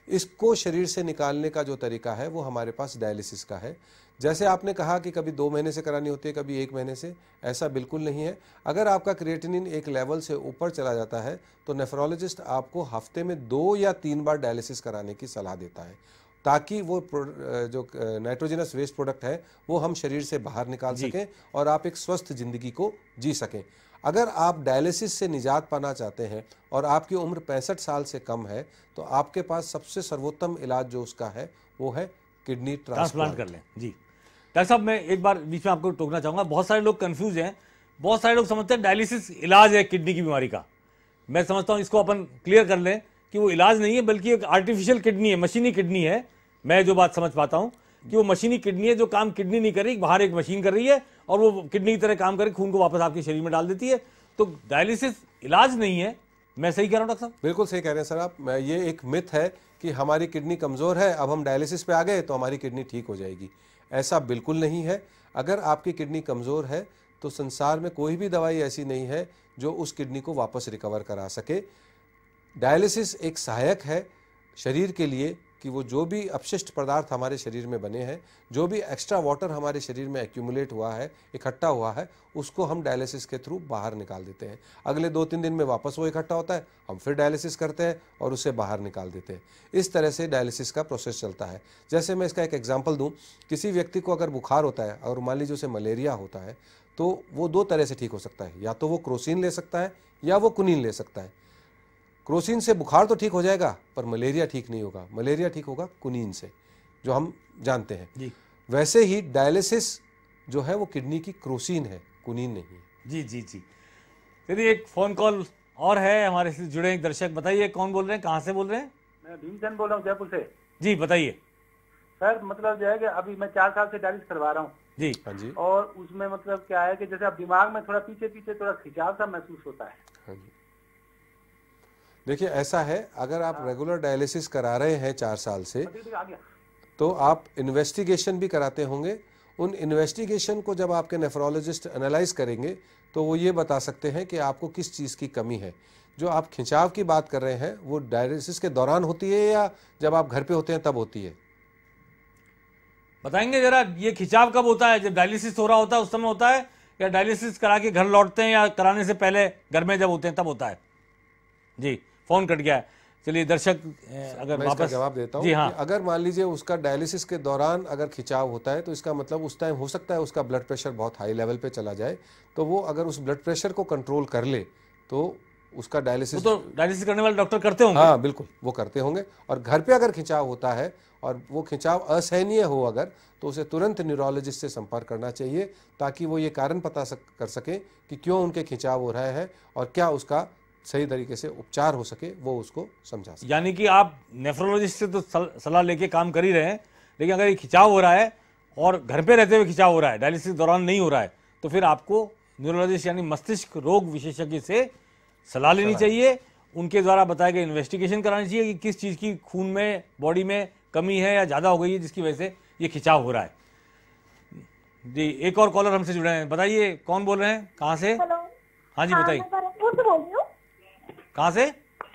इसको शरीर से निकालने का जो तरीका है वो हमारे पास डायलिसिस का है। जैसे आपने कहा कि कभी 2 महीने से करानी होती है, कभी 1 महीने से, ऐसा बिल्कुल नहीं है। अगर आपका क्रिएटिनिन एक लेवल से ऊपर चला जाता है तो नेफ्रोलॉजिस्ट आपको हफ्ते में 2 या 3 बार डायलिसिस कराने की सलाह देता है, ताकि वो जो नाइट्रोजनस वेस्ट प्रोडक्ट है वो हम शरीर से बाहर निकाल सकें और आप एक स्वस्थ जिंदगी को जी सकें। अगर आप डायलिसिस से निजात पाना चाहते हैं और आपकी उम्र 65 साल से कम है तो आपके पास सबसे सर्वोत्तम इलाज जो उसका है वो है किडनी ट्रांसप्लांट कर लें। जी डॉक्टर साहब, मैं एक बार बीच में आपको टोकना चाहूँगा, बहुत सारे लोग कंफ्यूज हैं, बहुत सारे लोग समझते हैं डायलिसिस इलाज है किडनी की बीमारी का। मैं समझता हूँ इसको अपन क्लियर कर लें कि वो इलाज नहीं है बल्कि एक आर्टिफिशियल किडनी है, मशीनी किडनी है। मैं जो बात समझ पाता हूँ कि वो मशीनी किडनी है, जो काम किडनी नहीं कर रही, बाहर एक मशीन कर रही है और वो किडनी की तरह काम करके खून को वापस आपके शरीर में डाल देती है। तो डायलिसिस इलाज नहीं है, मैं सही कह रहा हूँ डॉक्टर साहब? बिल्कुल सही कह रहे हैं सर आप। ये एक मिथ है कि हमारी किडनी कमज़ोर है, अब हम डायलिसिस पे आ गए तो हमारी किडनी ठीक हो जाएगी। ऐसा बिल्कुल नहीं है। अगर आपकी किडनी कमज़ोर है तो संसार में कोई भी दवाई ऐसी नहीं है जो उस किडनी को वापस रिकवर करा सके। डायलिसिस एक सहायक है शरीर के लिए कि वो जो भी अपशिष्ट पदार्थ हमारे शरीर में बने हैं, जो भी एक्स्ट्रा वाटर हमारे शरीर में एक्यूमुलेट हुआ है, इकट्ठा हुआ है, उसको हम डायलिसिस के थ्रू बाहर निकाल देते हैं। अगले 2-3 दिन में वापस वो इकट्ठा होता है, हम फिर डायलिसिस करते हैं और उसे बाहर निकाल देते हैं। इस तरह से डायलिसिस का प्रोसेस चलता है। जैसे मैं इसका एक एग्जाम्पल दूँ, किसी व्यक्ति को अगर बुखार होता है और मान लीजिए उसे मलेरिया होता है तो वो 2 तरह से ठीक हो सकता है, या तो वो क्रोसिन ले सकता है या वो कुनीन ले सकता है। क्रोसिन से बुखार तो ठीक हो जाएगा पर मलेरिया ठीक नहीं होगा, मलेरिया ठीक होगा कुनीन से, जो हम जानते हैं जी। वैसे ही डायलिसिस जो है वो किडनी की क्रोसिन है, कुनीन नहीं है। जी जी जी। चलिए एक फोन कॉल और है, हमारे से जुड़े एक दर्शक, बताइए कौन बोल रहे हैं, कहाँ से बोल रहे हैं? मैं भीमचंद बोल रहा हूँ जयपुर से। जी बताइए सर। मतलब जो है कि अभी मैं 4 साल से डायलिसिस करवा रहा हूँ जी। हाँ जी। और उसमें मतलब क्या है कि जैसे अब दिमाग में थोड़ा पीछे पीछे थोड़ा खिंचाव सा महसूस होता है। हाँ जी। देखिए ऐसा है, अगर आप रेगुलर डायलिसिस करा रहे हैं 4 साल से तो आप इन्वेस्टिगेशन भी कराते होंगे। उन इन्वेस्टिगेशन को जब आपके नेफ्रोलॉजिस्ट एनालाइज करेंगे तो वो ये बता सकते हैं कि आपको किस चीज़ की कमी है। जो आप खिंचाव की बात कर रहे हैं वो डायलिसिस के दौरान होती है या जब आप घर पे होते हैं तब होती है? बताएंगे जरा, ये खिंचाव कब होता है? जब डायलिसिस हो रहा होता है उस समय होता है, या डायलिसिस करा के घर लौटते हैं, या कराने से पहले घर में जब होते हैं तब होता है? जी फोन कट गया है। चलिए दर्शक अगर वापस जवाब देता हूँ। जी हाँ। अगर मान लीजिए उसका डायलिसिस के दौरान अगर खिंचाव होता है तो इसका मतलब उस टाइम हो सकता है उसका ब्लड प्रेशर बहुत हाई लेवल पे चला जाए, तो वो अगर उस ब्लड प्रेशर को कंट्रोल कर ले तो उसका डायलिसिस तो डायलिसिस करने वाले डॉक्टर करते होंगे। हाँ बिल्कुल, वो करते होंगे। और घर पे अगर खिंचाव होता है और वो खिंचाव असहनीय हो अगर, तो उसे तुरंत न्यूरोलॉजिस्ट से संपर्क करना चाहिए, ताकि वो ये कारण पता कर सके कि क्यों उनके खिंचाव हो रहा है और क्या उसका सही तरीके से उपचार हो सके, वो उसको समझा सके। यानी कि आप नेफ्रोलॉजिस्ट से तो सलाह लेके काम कर ही रहे हैं, लेकिन अगर ये खिंचाव हो रहा है और घर पे रहते हुए खिंचाव हो रहा है, डायलिसिस के दौरान नहीं हो रहा है, तो फिर आपको न्यूरोलॉजिस्ट यानी मस्तिष्क रोग विशेषज्ञ से सलाह लेनी चाहिए। उनके द्वारा बताए गए इन्वेस्टिगेशन करानी चाहिए कि किस चीज़ की खून में, बॉडी में कमी है या ज़्यादा हो गई है जिसकी वजह से ये खिंचाव हो रहा है। जी, एक और कॉलर हमसे जुड़े हैं, बताइए कौन बोल रहे हैं, कहाँ से? हेलो। हाँ जी बताइए। मैं भरतपुर से बोल रही हूँ। कहाँ से?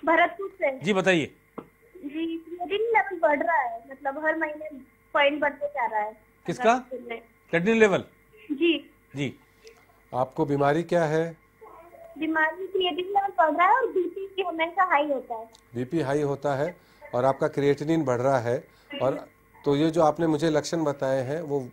भरतपुर से जी बताइए। जी, क्रिएटिनिन लेवल बढ़ रहा है, मतलब हर महीने पॉइंट बढ़ते जा रहा है। किसका? Creatinine level? जी जी। आपको बीमारी क्या है? बीमारी क्रिएटिनिन लेवल बढ़ रहा है और बीपी की हमेशा हाई होता है। बीपी हाई होता है और आपका क्रिएटिनिन बढ़ रहा है, और तो ये जो आपने मुझे लक्षण बताए हैं वो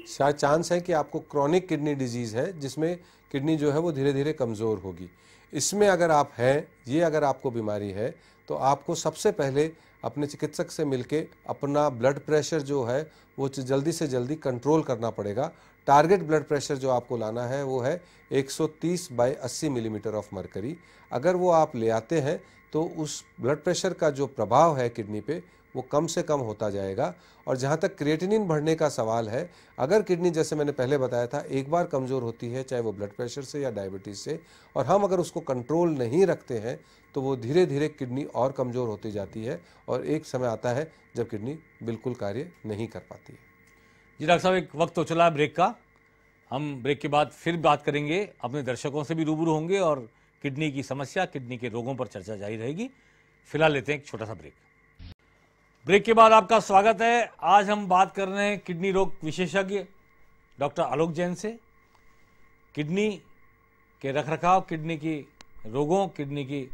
शायद चांस है कि आपको क्रॉनिक किडनी डिजीज़ है, जिसमें किडनी जो है वो धीरे धीरे कमज़ोर होगी। इसमें अगर आप हैं, ये अगर आपको बीमारी है, तो आपको सबसे पहले अपने चिकित्सक से मिलके अपना ब्लड प्रेशर जो है वो जल्दी से जल्दी कंट्रोल करना पड़ेगा। टारगेट ब्लड प्रेशर जो आपको लाना है वो है 130/80 मिलीमीटर ऑफ मरकरी। अगर वो आप ले आते हैं तो उस ब्लड प्रेशर का जो प्रभाव है किडनी पे वो कम से कम होता जाएगा। और जहाँ तक क्रिएटिनिन बढ़ने का सवाल है, अगर किडनी जैसे मैंने पहले बताया था एक बार कमज़ोर होती है, चाहे वो ब्लड प्रेशर से या डायबिटीज़ से, और हम अगर उसको कंट्रोल नहीं रखते हैं तो वो धीरे धीरे किडनी और कमज़ोर होती जाती है और एक समय आता है जब किडनी बिल्कुल कार्य नहीं कर पाती है। जी डॉक्टर साहब, एक वक्त तो चला है ब्रेक का, हम ब्रेक के बाद फिर बात करेंगे, अपने दर्शकों से भी रूबरू होंगे और किडनी की समस्या, किडनी के रोगों पर चर्चा जारी रहेगी। फिलहाल लेते हैं एक छोटा सा ब्रेक। ब्रेक के बाद आपका स्वागत है। आज हम बात कर रहे हैं किडनी रोग विशेषज्ञ डॉक्टर आलोक जैन से। किडनी के रखरखाव, किडनी की रोगों, किडनी की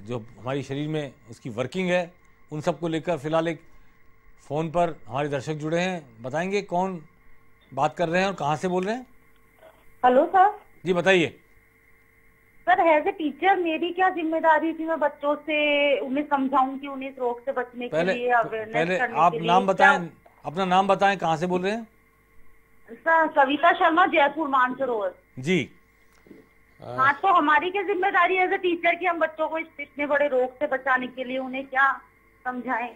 जो हमारी शरीर में उसकी वर्किंग है, उन सब को लेकर फिलहाल एक फ़ोन पर हमारे दर्शक जुड़े हैं। बताएंगे कौन बात कर रहे हैं और कहाँ से बोल रहे हैं? Hello sir. जी बताइए। सर, एज ए टीचर मेरी क्या जिम्मेदारी थी, मैं बच्चों से उन्हें समझाऊं कि उन्हें इस रोग से बचने के लिए पहले आप नाम बताएं, अपना नाम बताएं, कहाँ से बोल रहे हैं? सर, कविता शर्मा, जयपुर मानसरोवर। जी। हाँ, तो हमारी क्या जिम्मेदारी है एज ए टीचर कि हम बच्चों को इतने बड़े रोग से बचाने के लिए उन्हें क्या समझाएं,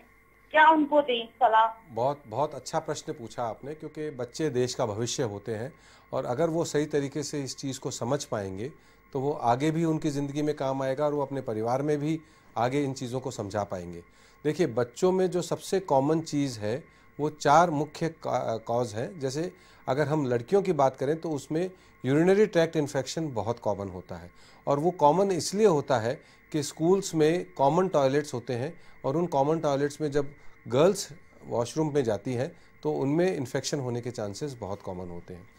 क्या उनको दें सलाह? बहुत अच्छा प्रश्न पूछा आपने, क्योंकि बच्चे देश का भविष्य होते हैं और अगर वो सही तरीके से इस चीज़ को समझ पाएंगे तो वो आगे भी उनकी ज़िंदगी में काम आएगा और वो अपने परिवार में भी आगे इन चीज़ों को समझा पाएंगे। देखिए, बच्चों में जो सबसे कॉमन चीज़ है वो 4 मुख्य कॉज हैं। जैसे अगर हम लड़कियों की बात करें तो उसमें यूरिनरी ट्रैक्ट इन्फेक्शन बहुत कॉमन होता है, और वो कॉमन इसलिए होता है कि स्कूल्स में कॉमन टॉयलेट्स होते हैं और उन कॉमन टॉयलेट्स में जब गर्ल्स वॉशरूम में जाती हैं तो उनमें इन्फेक्शन होने के चांसेस बहुत कॉमन होते हैं।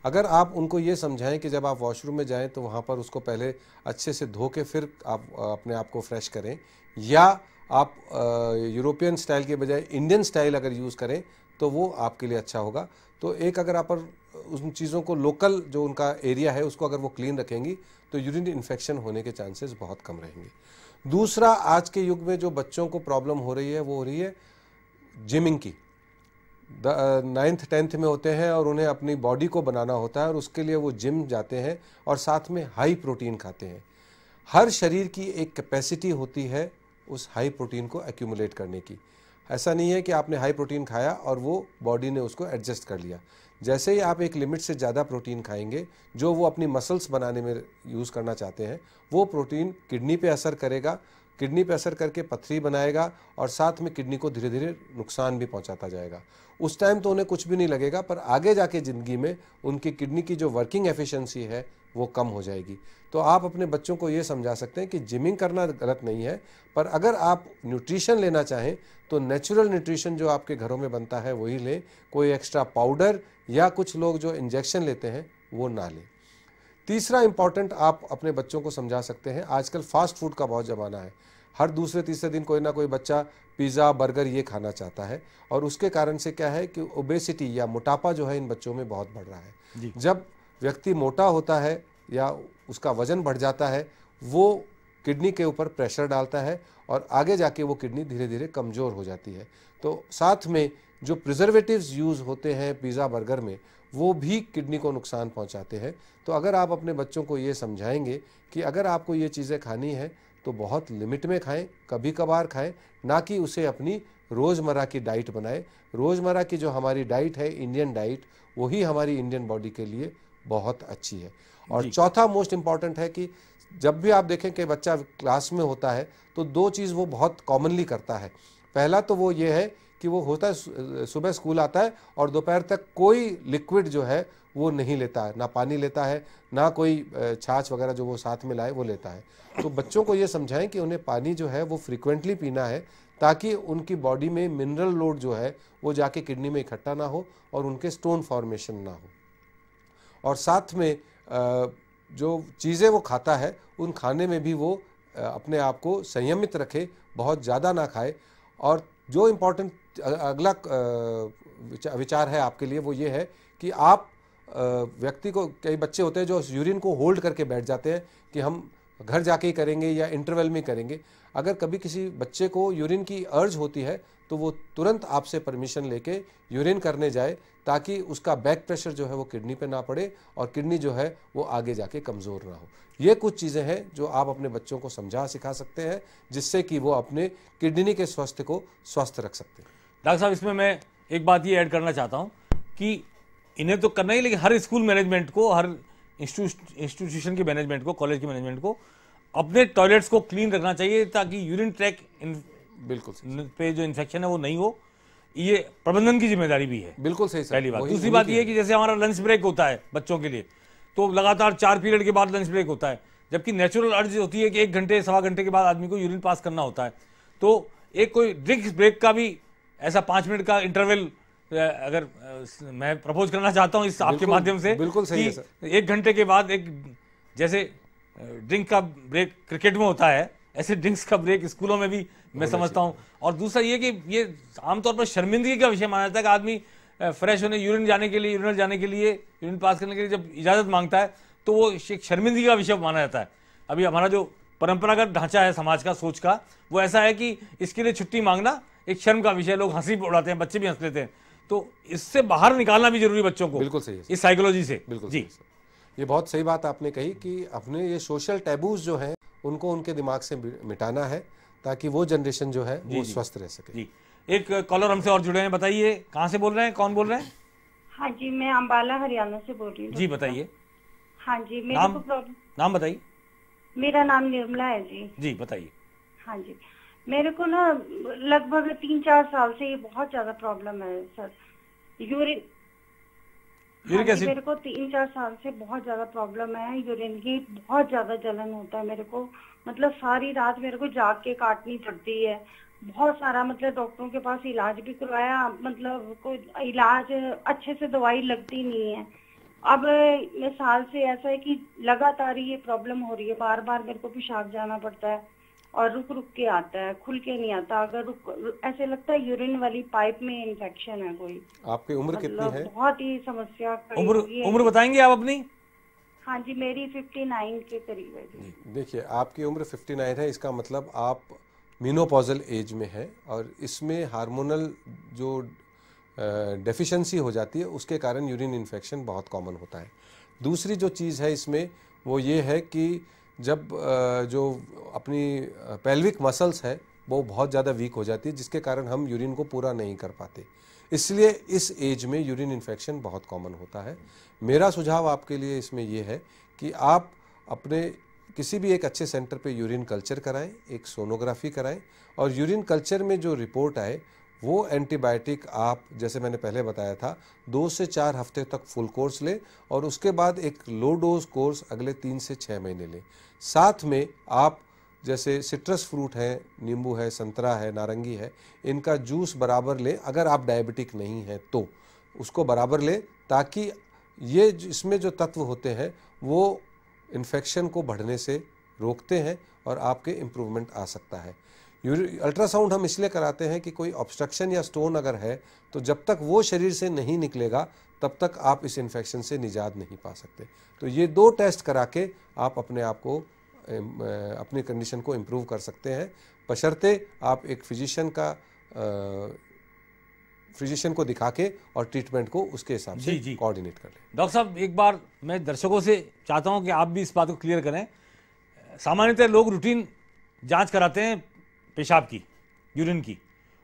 अगर आप उनको ये समझाएं कि जब आप वॉशरूम में जाएं तो वहाँ पर उसको पहले अच्छे से धो के फिर आप अपने आप को फ्रेश करें, या आप यूरोपियन स्टाइल के बजाय इंडियन स्टाइल अगर यूज़ करें तो वो आपके लिए अच्छा होगा। तो एक अगर आप उन चीज़ों को, लोकल जो उनका एरिया है उसको अगर वो क्लीन रखेंगी तो यूरिन इन्फेक्शन होने के चांसेस बहुत कम रहेंगे। दूसरा, आज के युग में जो बच्चों को प्रॉब्लम हो रही है वो हो रही है जिमिंग की। 9th 10th में होते हैं और उन्हें अपनी बॉडी को बनाना होता है और उसके लिए वो जिम जाते हैं और साथ में हाई प्रोटीन खाते हैं। हर शरीर की एक कैपेसिटी होती है उस हाई प्रोटीन को एक्यूमुलेट करने की। ऐसा नहीं है कि आपने हाई प्रोटीन खाया और वो बॉडी ने उसको एडजस्ट कर लिया। जैसे ही आप एक लिमिट से ज़्यादा प्रोटीन खाएंगे, जो वो अपनी मसल्स बनाने में यूज़ करना चाहते हैं, वो प्रोटीन किडनी पे असर करेगा, किडनी पे असर करके पथरी बनाएगा और साथ में किडनी को धीरे धीरे नुकसान भी पहुंचाता जाएगा। उस टाइम तो उन्हें कुछ भी नहीं लगेगा, पर आगे जाके ज़िंदगी में उनकी किडनी की जो वर्किंग एफिशिएंसी है वो कम हो जाएगी। तो आप अपने बच्चों को ये समझा सकते हैं कि जिमिंग करना गलत नहीं है, पर अगर आप न्यूट्रिशन लेना चाहें तो नेचुरल न्यूट्रिशन जो आपके घरों में बनता है वही लें। कोई एक्स्ट्रा पाउडर या कुछ लोग जो इंजेक्शन लेते हैं वो ना लें। तीसरा इम्पॉर्टेंट आप अपने बच्चों को समझा सकते हैं, आजकल फास्ट फूड का बहुत ज़माना है। हर दूसरे तीसरे दिन कोई ना कोई बच्चा पिज़्ज़ा, बर्गर ये खाना चाहता है और उसके कारण से क्या है कि ओबेसिटी या मोटापा जो है इन बच्चों में बहुत बढ़ रहा है। जब व्यक्ति मोटा होता है या उसका वजन बढ़ जाता है, वो किडनी के ऊपर प्रेशर डालता है और आगे जाके वो किडनी धीरे धीरे कमज़ोर हो जाती है। तो साथ में जो प्रिजर्वेटिव्स यूज़ होते हैं पिज़्ज़ा बर्गर में, वो भी किडनी को नुकसान पहुंचाते हैं। तो अगर आप अपने बच्चों को ये समझाएंगे कि अगर आपको ये चीज़ें खानी है तो बहुत लिमिट में खाएं, कभी कभार खाएं, ना कि उसे अपनी रोज़मर्रा की डाइट बनाएं। रोज़मर्रा की जो हमारी डाइट है, इंडियन डाइट, वही हमारी इंडियन बॉडी के लिए बहुत अच्छी है। और चौथा मोस्ट इम्पॉर्टेंट है कि जब भी आप देखें कि बच्चा क्लास में होता है तो दो चीज़ वो बहुत कॉमनली करता है। पहला तो वो ये है कि वो होता है सुबह स्कूल आता है और दोपहर तक कोई लिक्विड जो है वो नहीं लेता है, ना पानी लेता है, ना कोई छाछ वगैरह जो वो साथ में लाए वो लेता है। तो बच्चों को ये समझाएं कि उन्हें पानी जो है वो फ्रीक्वेंटली पीना है, ताकि उनकी बॉडी में मिनरल लोड जो है वो जाके किडनी में इकट्ठा ना हो और उनके स्टोन फॉर्मेशन ना हो। और साथ में जो चीज़ें वो खाता है उन खाने में भी वो अपने आप को संयमित रखे, बहुत ज़्यादा ना खाए। और जो इम्पोर्टेंट अगला विचार है आपके लिए वो ये है कि आप व्यक्ति को, कई बच्चे होते हैं जो यूरिन को होल्ड करके बैठ जाते हैं कि हम घर जाके ही करेंगे या इंटरवल में करेंगे। अगर कभी किसी बच्चे को यूरिन की अर्ज होती है तो वो तुरंत आपसे परमिशन लेके यूरिन करने जाए, ताकि उसका बैक प्रेशर जो है वो किडनी पे ना पड़े और किडनी जो है वो आगे जाके कमज़ोर ना हो। ये कुछ चीज़ें हैं जो आप अपने बच्चों को समझा सिखा सकते हैं, जिससे कि वो अपने किडनी के स्वास्थ्य को स्वस्थ रख सकते हैं। डॉक्टर साहब, इसमें मैं एक बात ये ऐड करना चाहता हूँ कि इन्हें तो करना ही, लेकिन हर स्कूल मैनेजमेंट को, हर इंस्टीट्यूशन के मैनेजमेंट को, कॉलेज के मैनेजमेंट को अपने टॉयलेट्स को क्लीन रखना चाहिए, ताकि यूरिन ट्रैक बिल्कुल पे जो इन्फेक्शन है वो नहीं हो। ये प्रबंधन की जिम्मेदारी भी है। बिल्कुल सही सर। पहली बात। दूसरी बात ये है कि जैसे हमारा लंच ब्रेक होता है बच्चों के लिए, तो लगातार 4 पीरियड के बाद लंच ब्रेक होता है, जबकि नेचुरल अर्ज होती है कि 1 घंटे सवा घंटे के बाद आदमी को यूरिन पास करना होता है। तो एक कोई ड्रिंक्स ब्रेक का भी ऐसा 5 मिनट का इंटरवल अगर मैं प्रपोज करना चाहता हूँ इस आपके माध्यम से, बिल्कुल सही है सर। 1 घंटे के बाद एक, जैसे ड्रिंक का ब्रेक क्रिकेट में होता है, ऐसे ड्रिंक्स का ब्रेक स्कूलों में भी मैं समझता हूँ। और दूसरा ये कि ये आमतौर पर शर्मिंदगी का विषय माना जाता है कि आदमी फ्रेश होने, यूरिन जाने के लिए, यूरिन पास करने के लिए जब इजाज़त मांगता है तो वो एक शर्मिंदगी का विषय माना जाता है। अभी हमारा जो परंपरागत ढांचा है समाज का, सोच का, वो ऐसा है कि इसके लिए छुट्टी मांगना एक शर्म का विषय, लोग हंसी उड़ाते हैं, बच्चे भी हंस लेते हैं। तो इससे बाहर निकालना भी जरूरी बच्चों को। बिल्कुल सही है इस साइकोलॉजी से। बिल्कुल जी, ये बहुत सही बात आपने कही कि अपने ये सोशल टैबूज जो हैं उनको उनके दिमाग से मिटाना है, ताकि वो जनरेशन जो है वो स्वस्थ रह सके। जी, एक कॉलर हमसे और जुड़े हैं, बताइए कहाँ से बोल रहे हैं, कौन बोल रहे हैं? हाँ जी, मैं अम्बाला हरियाणा से बोल रही हूँ। जी बताइए। हाँ जी, मेरे को प्रॉब्लम। नाम बताइए। मेरा नाम निर्मला है जी। जी बताइए। हाँ जी, मेरे को ना लगभग 3-4 साल से ये बहुत ज्यादा प्रॉब्लम है सर, यूरिन एसिड। मेरे को 3-4 साल से बहुत ज्यादा प्रॉब्लम है यूरिन की, बहुत ज्यादा जलन होता है मेरे को, मतलब सारी रात मेरे को जाग के काटनी पड़ती है। बहुत सारा मतलब डॉक्टरों के पास इलाज भी करवाया, मतलब कोई इलाज अच्छे से दवाई लगती नहीं है। अब साल से ऐसा है कि लगातार ये प्रॉब्लम हो रही है, बार बार मेरे को पेशाब जाना पड़ता है और रुक रुक के आता है, खुल के नहीं आता। अगर ऐसे लगता है यूरिन वाली पाइप में इन्फेक्शन है कोई। आपकी उम्र कितनी है? बहुत ही समस्या। उम्र बताएंगे आप अपनी? हाँ जी, मेरी 59 के करीब है जी। देखिए, आपकी उम्र 59 है, इसका मतलब आप मीनोपॉजल एज में है, और इसमें हार्मोनल जो डेफिशिएंसी हो जाती है उसके कारण यूरिन इन्फेक्शन बहुत कॉमन होता है। दूसरी जो चीज़ है इसमें वो ये है कि जब जो अपनी पेल्विक मसल्स है वो बहुत ज़्यादा वीक हो जाती है, जिसके कारण हम यूरिन को पूरा नहीं कर पाते, इसलिए इस एज में यूरिन इन्फेक्शन बहुत कॉमन होता है। मेरा सुझाव आपके लिए इसमें यह है कि आप अपने किसी भी एक अच्छे सेंटर पे यूरिन कल्चर कराएं, एक सोनोग्राफी कराएं, और यूरिन कल्चर में जो रिपोर्ट आए वो एंटीबायोटिक आप, जैसे मैंने पहले बताया था, 2 से 4 हफ्ते तक फुल कोर्स लें और उसके बाद एक लो डोज कोर्स अगले 3 से 6 महीने लें। साथ में आप जैसे सिट्रस फ्रूट है, नींबू है, संतरा है, नारंगी है, इनका जूस बराबर लें। अगर आप डायबिटिक नहीं हैं तो उसको बराबर लें, ताकि ये इसमें जो तत्व होते हैं वो इन्फेक्शन को बढ़ने से रोकते हैं और आपके इम्प्रूवमेंट आ सकता है। अल्ट्रासाउंड हम इसलिए कराते हैं कि कोई ऑब्स्ट्रक्शन या स्टोन अगर है तो जब तक वो शरीर से नहीं निकलेगा तब तक आप इस इन्फेक्शन से निजात नहीं पा सकते। तो ये 2 टेस्ट करा के आप अपने आप को अपनी कंडीशन को इम्प्रूव कर सकते हैं, बशर्ते आप एक फिजिशियन को दिखा के और ट्रीटमेंट को उसके हिसाब से कोऑर्डिनेट कर लें। डॉक्टर साहब, एक बार मैं दर्शकों से चाहता हूं कि आप भी इस बात को क्लियर करें। सामान्यतः लोग रूटीन जांच कराते हैं पेशाब की, यूरिन की,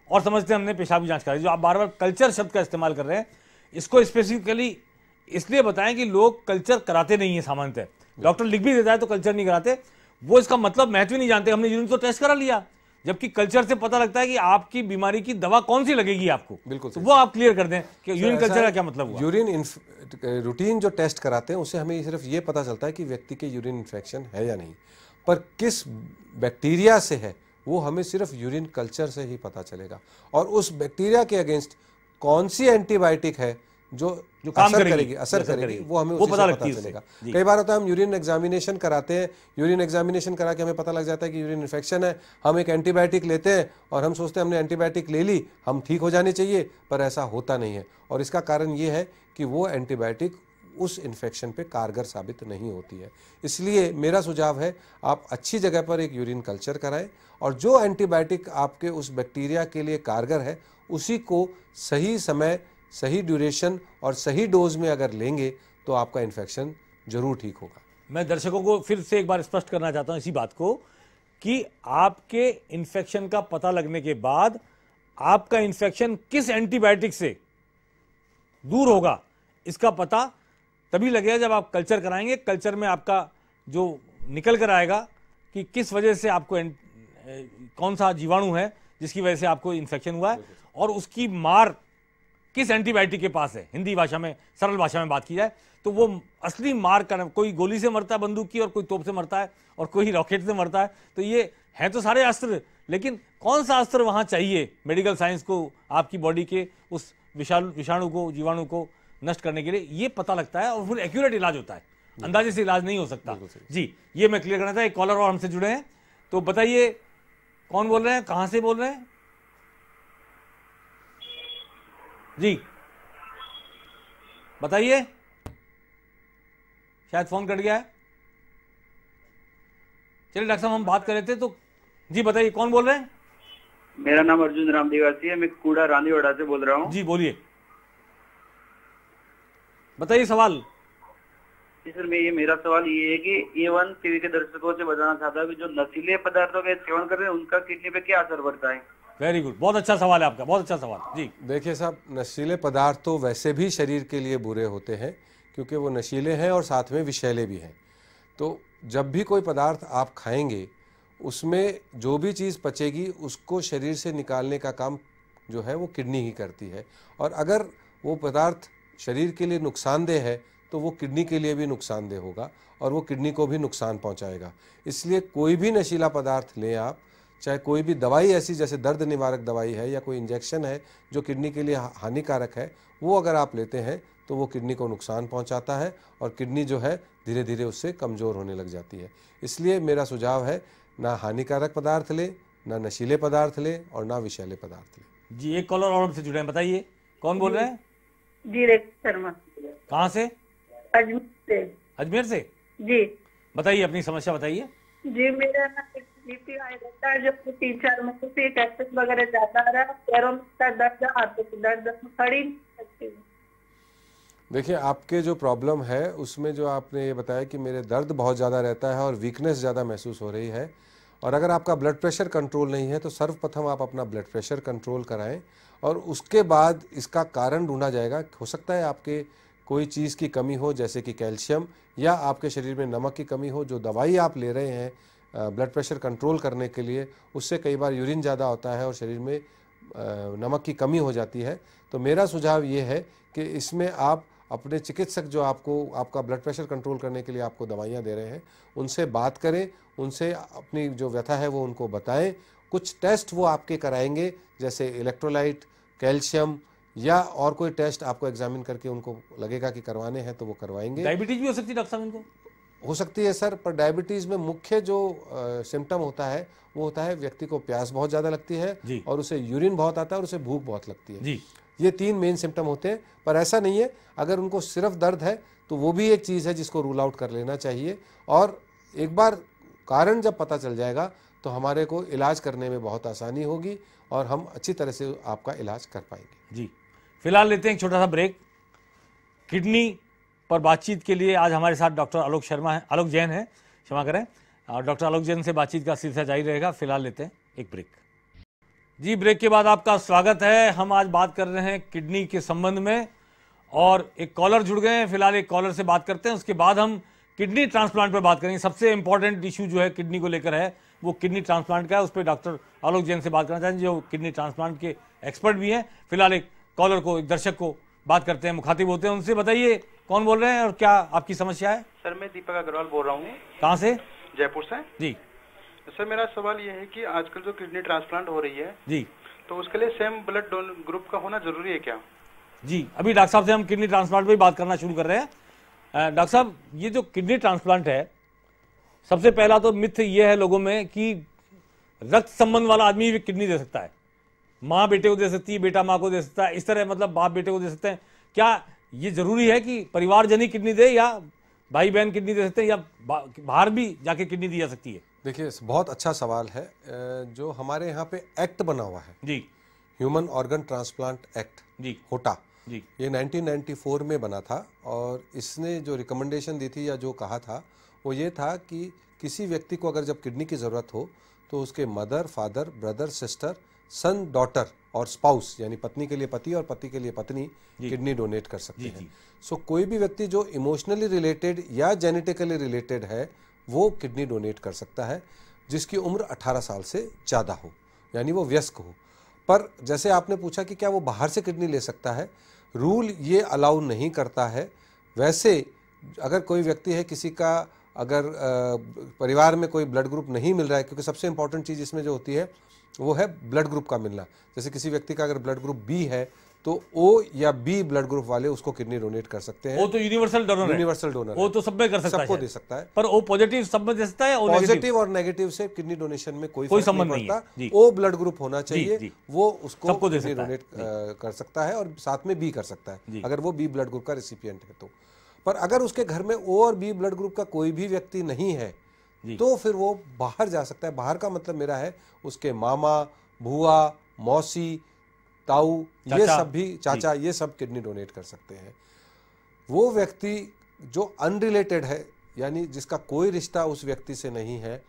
और समझते हैं हमने पेशाब की जांच कराई। जो आप बार बार कल्चर शब्द का इस्तेमाल कर रहे हैं, इसको स्पेसिफिकली इसलिए बताएं कि लोग कल्चर कराते नहीं है। सामान्यतः डॉक्टर लिख भी देता है तो कल्चर नहीं कराते, वो इसका मतलब महत्व नहीं जानते। हमने यूरिन तो टेस्ट करा लिया, जबकि कल्चर से पता लगता है कि आपकी बीमारी की दवा कौन सी लगेगी आपको। बिल्कुल, तो वो आप क्लियर कर दें कि यूरिन कल्चर का क्या मतलब हुआ। यूरिन रूटीन जो टेस्ट कराते हैं उससे हमें सिर्फ ये पता चलता है कि व्यक्ति के यूरिन इन्फेक्शन है या नहीं, पर किस बैक्टीरिया से है वो हमें सिर्फ यूरिन कल्चर से ही पता चलेगा। और उस बैक्टीरिया के अगेंस्ट कौन सी एंटीबायोटिक है जो असर करेगी वो हमें उसी से पता चलेगा। कई बार होता है हम यूरिन एग्जामिनेशन कराते हैं, यूरिन एग्जामिनेशन करा के हमें पता लग जाता है कि यूरिन इन्फेक्शन है, हम एक एंटीबायोटिक लेते हैं और हम सोचते हैं हमने एंटीबायोटिक ले ली, हम ठीक हो जाने चाहिए, पर ऐसा होता नहीं है। और इसका कारण ये है कि वो एंटीबायोटिक उस इन्फेक्शन पे कारगर साबित नहीं होती है। इसलिए मेरा सुझाव है आप अच्छी जगह पर एक यूरिन कल्चर कराएं और जो एंटीबायोटिक आपके उस बैक्टीरिया के लिए कारगर है उसी को सही समय, सही ड्यूरेशन और सही डोज में अगर लेंगे तो आपका इन्फेक्शन जरूर ठीक होगा। मैं दर्शकों को फिर से एक बार स्पष्ट करना चाहता हूं इसी बात को कि आपके इन्फेक्शन का पता लगने के बाद आपका इन्फेक्शन किस एंटीबायोटिक से दूर होगा इसका पता तभी लगेगा जब आप कल्चर कराएंगे। कल्चर में आपका जो निकल कर आएगा कि किस वजह से आपको कौन सा जीवाणु है जिसकी वजह से आपको इन्फेक्शन हुआ है और उसकी मार किस एंटीबायोटिक के पास है। हिंदी भाषा में, सरल भाषा में बात की जाए तो वो असली मार का, कोई गोली से मरता है बंदूक की और कोई तोप से मरता है और कोई रॉकेट से मरता है। तो ये है तो सारे अस्त्र, लेकिन कौन सा अस्त्र वहां चाहिए मेडिकल साइंस को आपकी बॉडी के उस विषाणु को, जीवाणु को नष्ट करने के लिए, ये पता लगता है और फिर एक्यूरेट इलाज होता है। अंदाजे से इलाज नहीं हो सकता। जी, ये मैं क्लियर करना था। एक कॉलर और हमसे जुड़े हैं, तो बताइए कौन बोल रहे हैं, कहां से बोल रहे हैं? जी बताइए, शायद फोन कट गया है। चलिए डॉक्टर साहब, हम बात कर रहे थे तो जी बताइए कौन बोल रहे हैं? मेरा नाम अर्जुन रामदेवासी है, मैं कूड़ा रानीवाड़ा से बोल रहा हूँ। जी बोलिए, बताइए सवाल। जी सर, मेरा सवाल ये है कि A1 टीवी के दर्शकों से बताना चाहता हूँ कि जो नशीले पदार्थों का सेवन कर रहे हैं उनका किडनी पे क्या असर पड़ता है। वेरी गुड, बहुत अच्छा सवाल है आपका, बहुत अच्छा सवाल। जी देखिए साहब, नशीले पदार्थ तो वैसे भी शरीर के लिए बुरे होते हैं क्योंकि वो नशीले हैं और साथ में विषैले भी हैं। तो जब भी कोई पदार्थ आप खाएंगे उसमें जो भी चीज़ पचेगी उसको शरीर से निकालने का काम जो है वो किडनी ही करती है। और अगर वो पदार्थ शरीर के लिए नुकसानदेह है तो वो किडनी के लिए भी नुकसानदेह होगा और वो किडनी को भी नुकसान पहुंचाएगा। इसलिए कोई भी नशीला पदार्थ लें आप, चाहे कोई भी दवाई ऐसी जैसे दर्द निवारक दवाई है या कोई इंजेक्शन है जो किडनी के लिए हानिकारक है, वो अगर आप लेते हैं तो वो किडनी को नुकसान पहुंचाता है और किडनी जो है धीरे धीरे उससे कमज़ोर होने लग जाती है। इसलिए मेरा सुझाव है ना हानिकारक पदार्थ लें, ना नशीले पदार्थ लें और ना विषैले पदार्थ लें। जी एक कॉलर और हमसे जुड़े हैं, बताइए कौन बोल रहे हैं? जी रेखा शर्मा। कहाँ से? अजमेर से। अजमेर से? जी बताइए अपनी समस्या बताइए। जी मेरा ना बीपी हाई रहता है, जो 3-4 महीने से टेस्ट वगैरह जाता रहा, पैरों में दर्द, हाथों में दर्द, खड़ी नहीं सकती। देखिए आपके जो प्रॉब्लम है उसमें जो आपने ये बताया कि मेरे दर्द बहुत ज़्यादा रहता है और वीकनेस ज़्यादा महसूस हो रही है, और अगर आपका ब्लड प्रेशर कंट्रोल नहीं है तो सर्वप्रथम आप अपना ब्लड प्रेशर कंट्रोल कराएं और उसके बाद इसका कारण ढूंढा जाएगा। हो सकता है आपके कोई चीज़ की कमी हो जैसे कि कैल्शियम, या आपके शरीर में नमक की कमी हो। जो दवाई आप ले रहे हैं ब्लड प्रेशर कंट्रोल करने के लिए, उससे कई बार यूरिन ज़्यादा होता है और शरीर में नमक की कमी हो जाती है। तो मेरा सुझाव ये है कि इसमें आप अपने चिकित्सक जो आपको आपका ब्लड प्रेशर कंट्रोल करने के लिए आपको दवाइयाँ दे रहे हैं उनसे बात करें, उनसे अपनी जो व्यथा है वो उनको बताएं। कुछ टेस्ट वो आपके कराएंगे जैसे इलेक्ट्रोलाइट, कैल्शियम या और कोई टेस्ट आपको एग्जामिन करके उनको लगेगा कि करवाने हैं तो वो करवाएंगे। डायबिटीज भी हो सकती है डॉक्टर साहब इनको? हो सकती है सर, पर डायबिटीज़ में मुख्य जो सिम्टम होता है वो होता है व्यक्ति को प्यास बहुत ज़्यादा लगती है और उसे यूरिन बहुत आता है और उसे भूख बहुत लगती है जी। ये 3 मेन सिम्टम होते हैं। पर ऐसा नहीं है, अगर उनको सिर्फ दर्द है तो वो भी एक चीज़ है जिसको रूल आउट कर लेना चाहिए। और एक बार कारण जब पता चल जाएगा तो हमारे को इलाज करने में बहुत आसानी होगी और हम अच्छी तरह से आपका इलाज कर पाएंगे। जी, फिलहाल लेते हैं एक छोटा सा ब्रेक। किडनी पर बातचीत के लिए आज हमारे साथ डॉक्टर आलोक जैन है, क्षमा करें, और डॉक्टर आलोक जैन से बातचीत का सिलसिला जारी रहेगा। फिलहाल लेते हैं एक ब्रेक। जी, ब्रेक के बाद आपका स्वागत है। हम आज बात कर रहे हैं किडनी के संबंध में और एक कॉलर जुड़ गए हैं। फिलहाल एक कॉलर से बात करते हैं, उसके बाद हम किडनी ट्रांसप्लांट पर बात करेंगे। सबसे इंपॉर्टेंट इशू जो है किडनी को लेकर है वो किडनी ट्रांसप्लांट का है। उस पर डॉक्टर आलोक जैन से बात करना चाहेंगे जो किडनी ट्रांसप्लांट के एक्सपर्ट भी हैं। फिलहाल एक कॉलर को, एक दर्शक को बात करते हैं, मुखातिब होते हैं। उनसे बताइए कौन बोल रहे हैं और क्या आपकी समस्या है? सर मैं दीपक अग्रवाल बोल रहा हूँ। कहाँ से? जयपुर से। जी सर, मेरा सवाल ये है कि आजकल जो किडनी ट्रांसप्लांट हो रही है जी, तो उसके लिए सेम ब्लड ग्रुप का होना जरूरी है क्या? जी, अभी डॉक्टर साहब से हम किडनी ट्रांसप्लांट पर बात करना शुरू कर रहे हैं। डॉक्टर साहब, ये जो किडनी ट्रांसप्लांट है, सबसे पहला तो मिथ ये है लोगों में कि रक्त संबंध वाला आदमी भी किडनी दे सकता है। माँ बेटे को दे सकती है, बेटा माँ को दे सकता है, इस तरह मतलब बाप बेटे को दे सकते हैं। क्या ये जरूरी है कि परिवारजनी किडनी दे या भाई बहन किडनी दे सकते हैं या बाहर भी जाके किडनी दी जा सकती है? देखिए, बहुत अच्छा सवाल है। जो हमारे यहाँ पे एक्ट बना हुआ है जी, ह्यूमन ऑर्गन ट्रांसप्लांट एक्ट जी, होटा जी, ये 1994 में बना था और इसने जो रिकमेंडेशन दी थी या जो कहा था वो ये था कि किसी व्यक्ति को अगर जब किडनी की ज़रूरत हो तो उसके मदर, फादर, ब्रदर, सिस्टर, सन, डॉटर और स्पाउस यानी पत्नी के लिए पति और पति के लिए पत्नी किडनी डोनेट कर सकते हैं। सो कोई भी व्यक्ति जो इमोशनली रिलेटेड या जेनेटिकली रिलेटेड है वो किडनी डोनेट कर सकता है, जिसकी उम्र 18 साल से ज़्यादा हो, यानी वो वयस्क हो। पर जैसे आपने पूछा कि क्या वो बाहर से किडनी ले सकता है, रूल ये अलाउ नहीं करता है। वैसे अगर कोई व्यक्ति है, किसी का अगर परिवार में कोई ब्लड ग्रुप नहीं मिल रहा है, क्योंकि सबसे इंपॉर्टेंट चीज़ इसमें जो होती है वो है ब्लड ग्रुप का मिलना। जैसे किसी व्यक्ति का अगर ब्लड ग्रुप बी है तो ओ या बी ब्लड ग्रुप वाले उसको किडनी डोनेट कर सकते हैं। वो तो यूनिवर्सल डोनर है, यूनिवर्सल डोनर वो तो सब में कर सकता है, सबको दे सकता है। पर ओ पॉजिटिव सब में दे सकता है, पॉजिटिव और नेगेटिव से किडनी डोनेशन में कोई संबंध नहीं है। ओ ब्लड ग्रुप होना चाहिए, वो उसको किडनी डोनेट कर सकता है और साथ में बी कर सकता है अगर वो बी ब्लड ग्रुप का रेसिपिएंट है तो। पर अगर उसके घर में ओ और बी ब्लड ग्रुप का कोई भी व्यक्ति नहीं है तो फिर वो बाहर जा सकता है। बाहर का मतलब मेरा है उसके मामा, बुआ, मौसी, ताऊ, ये सब भी, चाचा, ये सब किडनी डोनेट कर सकते हैं। वो व्यक्ति जो अनरिलेटेड है, यानी जिसका कोई रिश्ता उस व्यक्ति से नहीं है,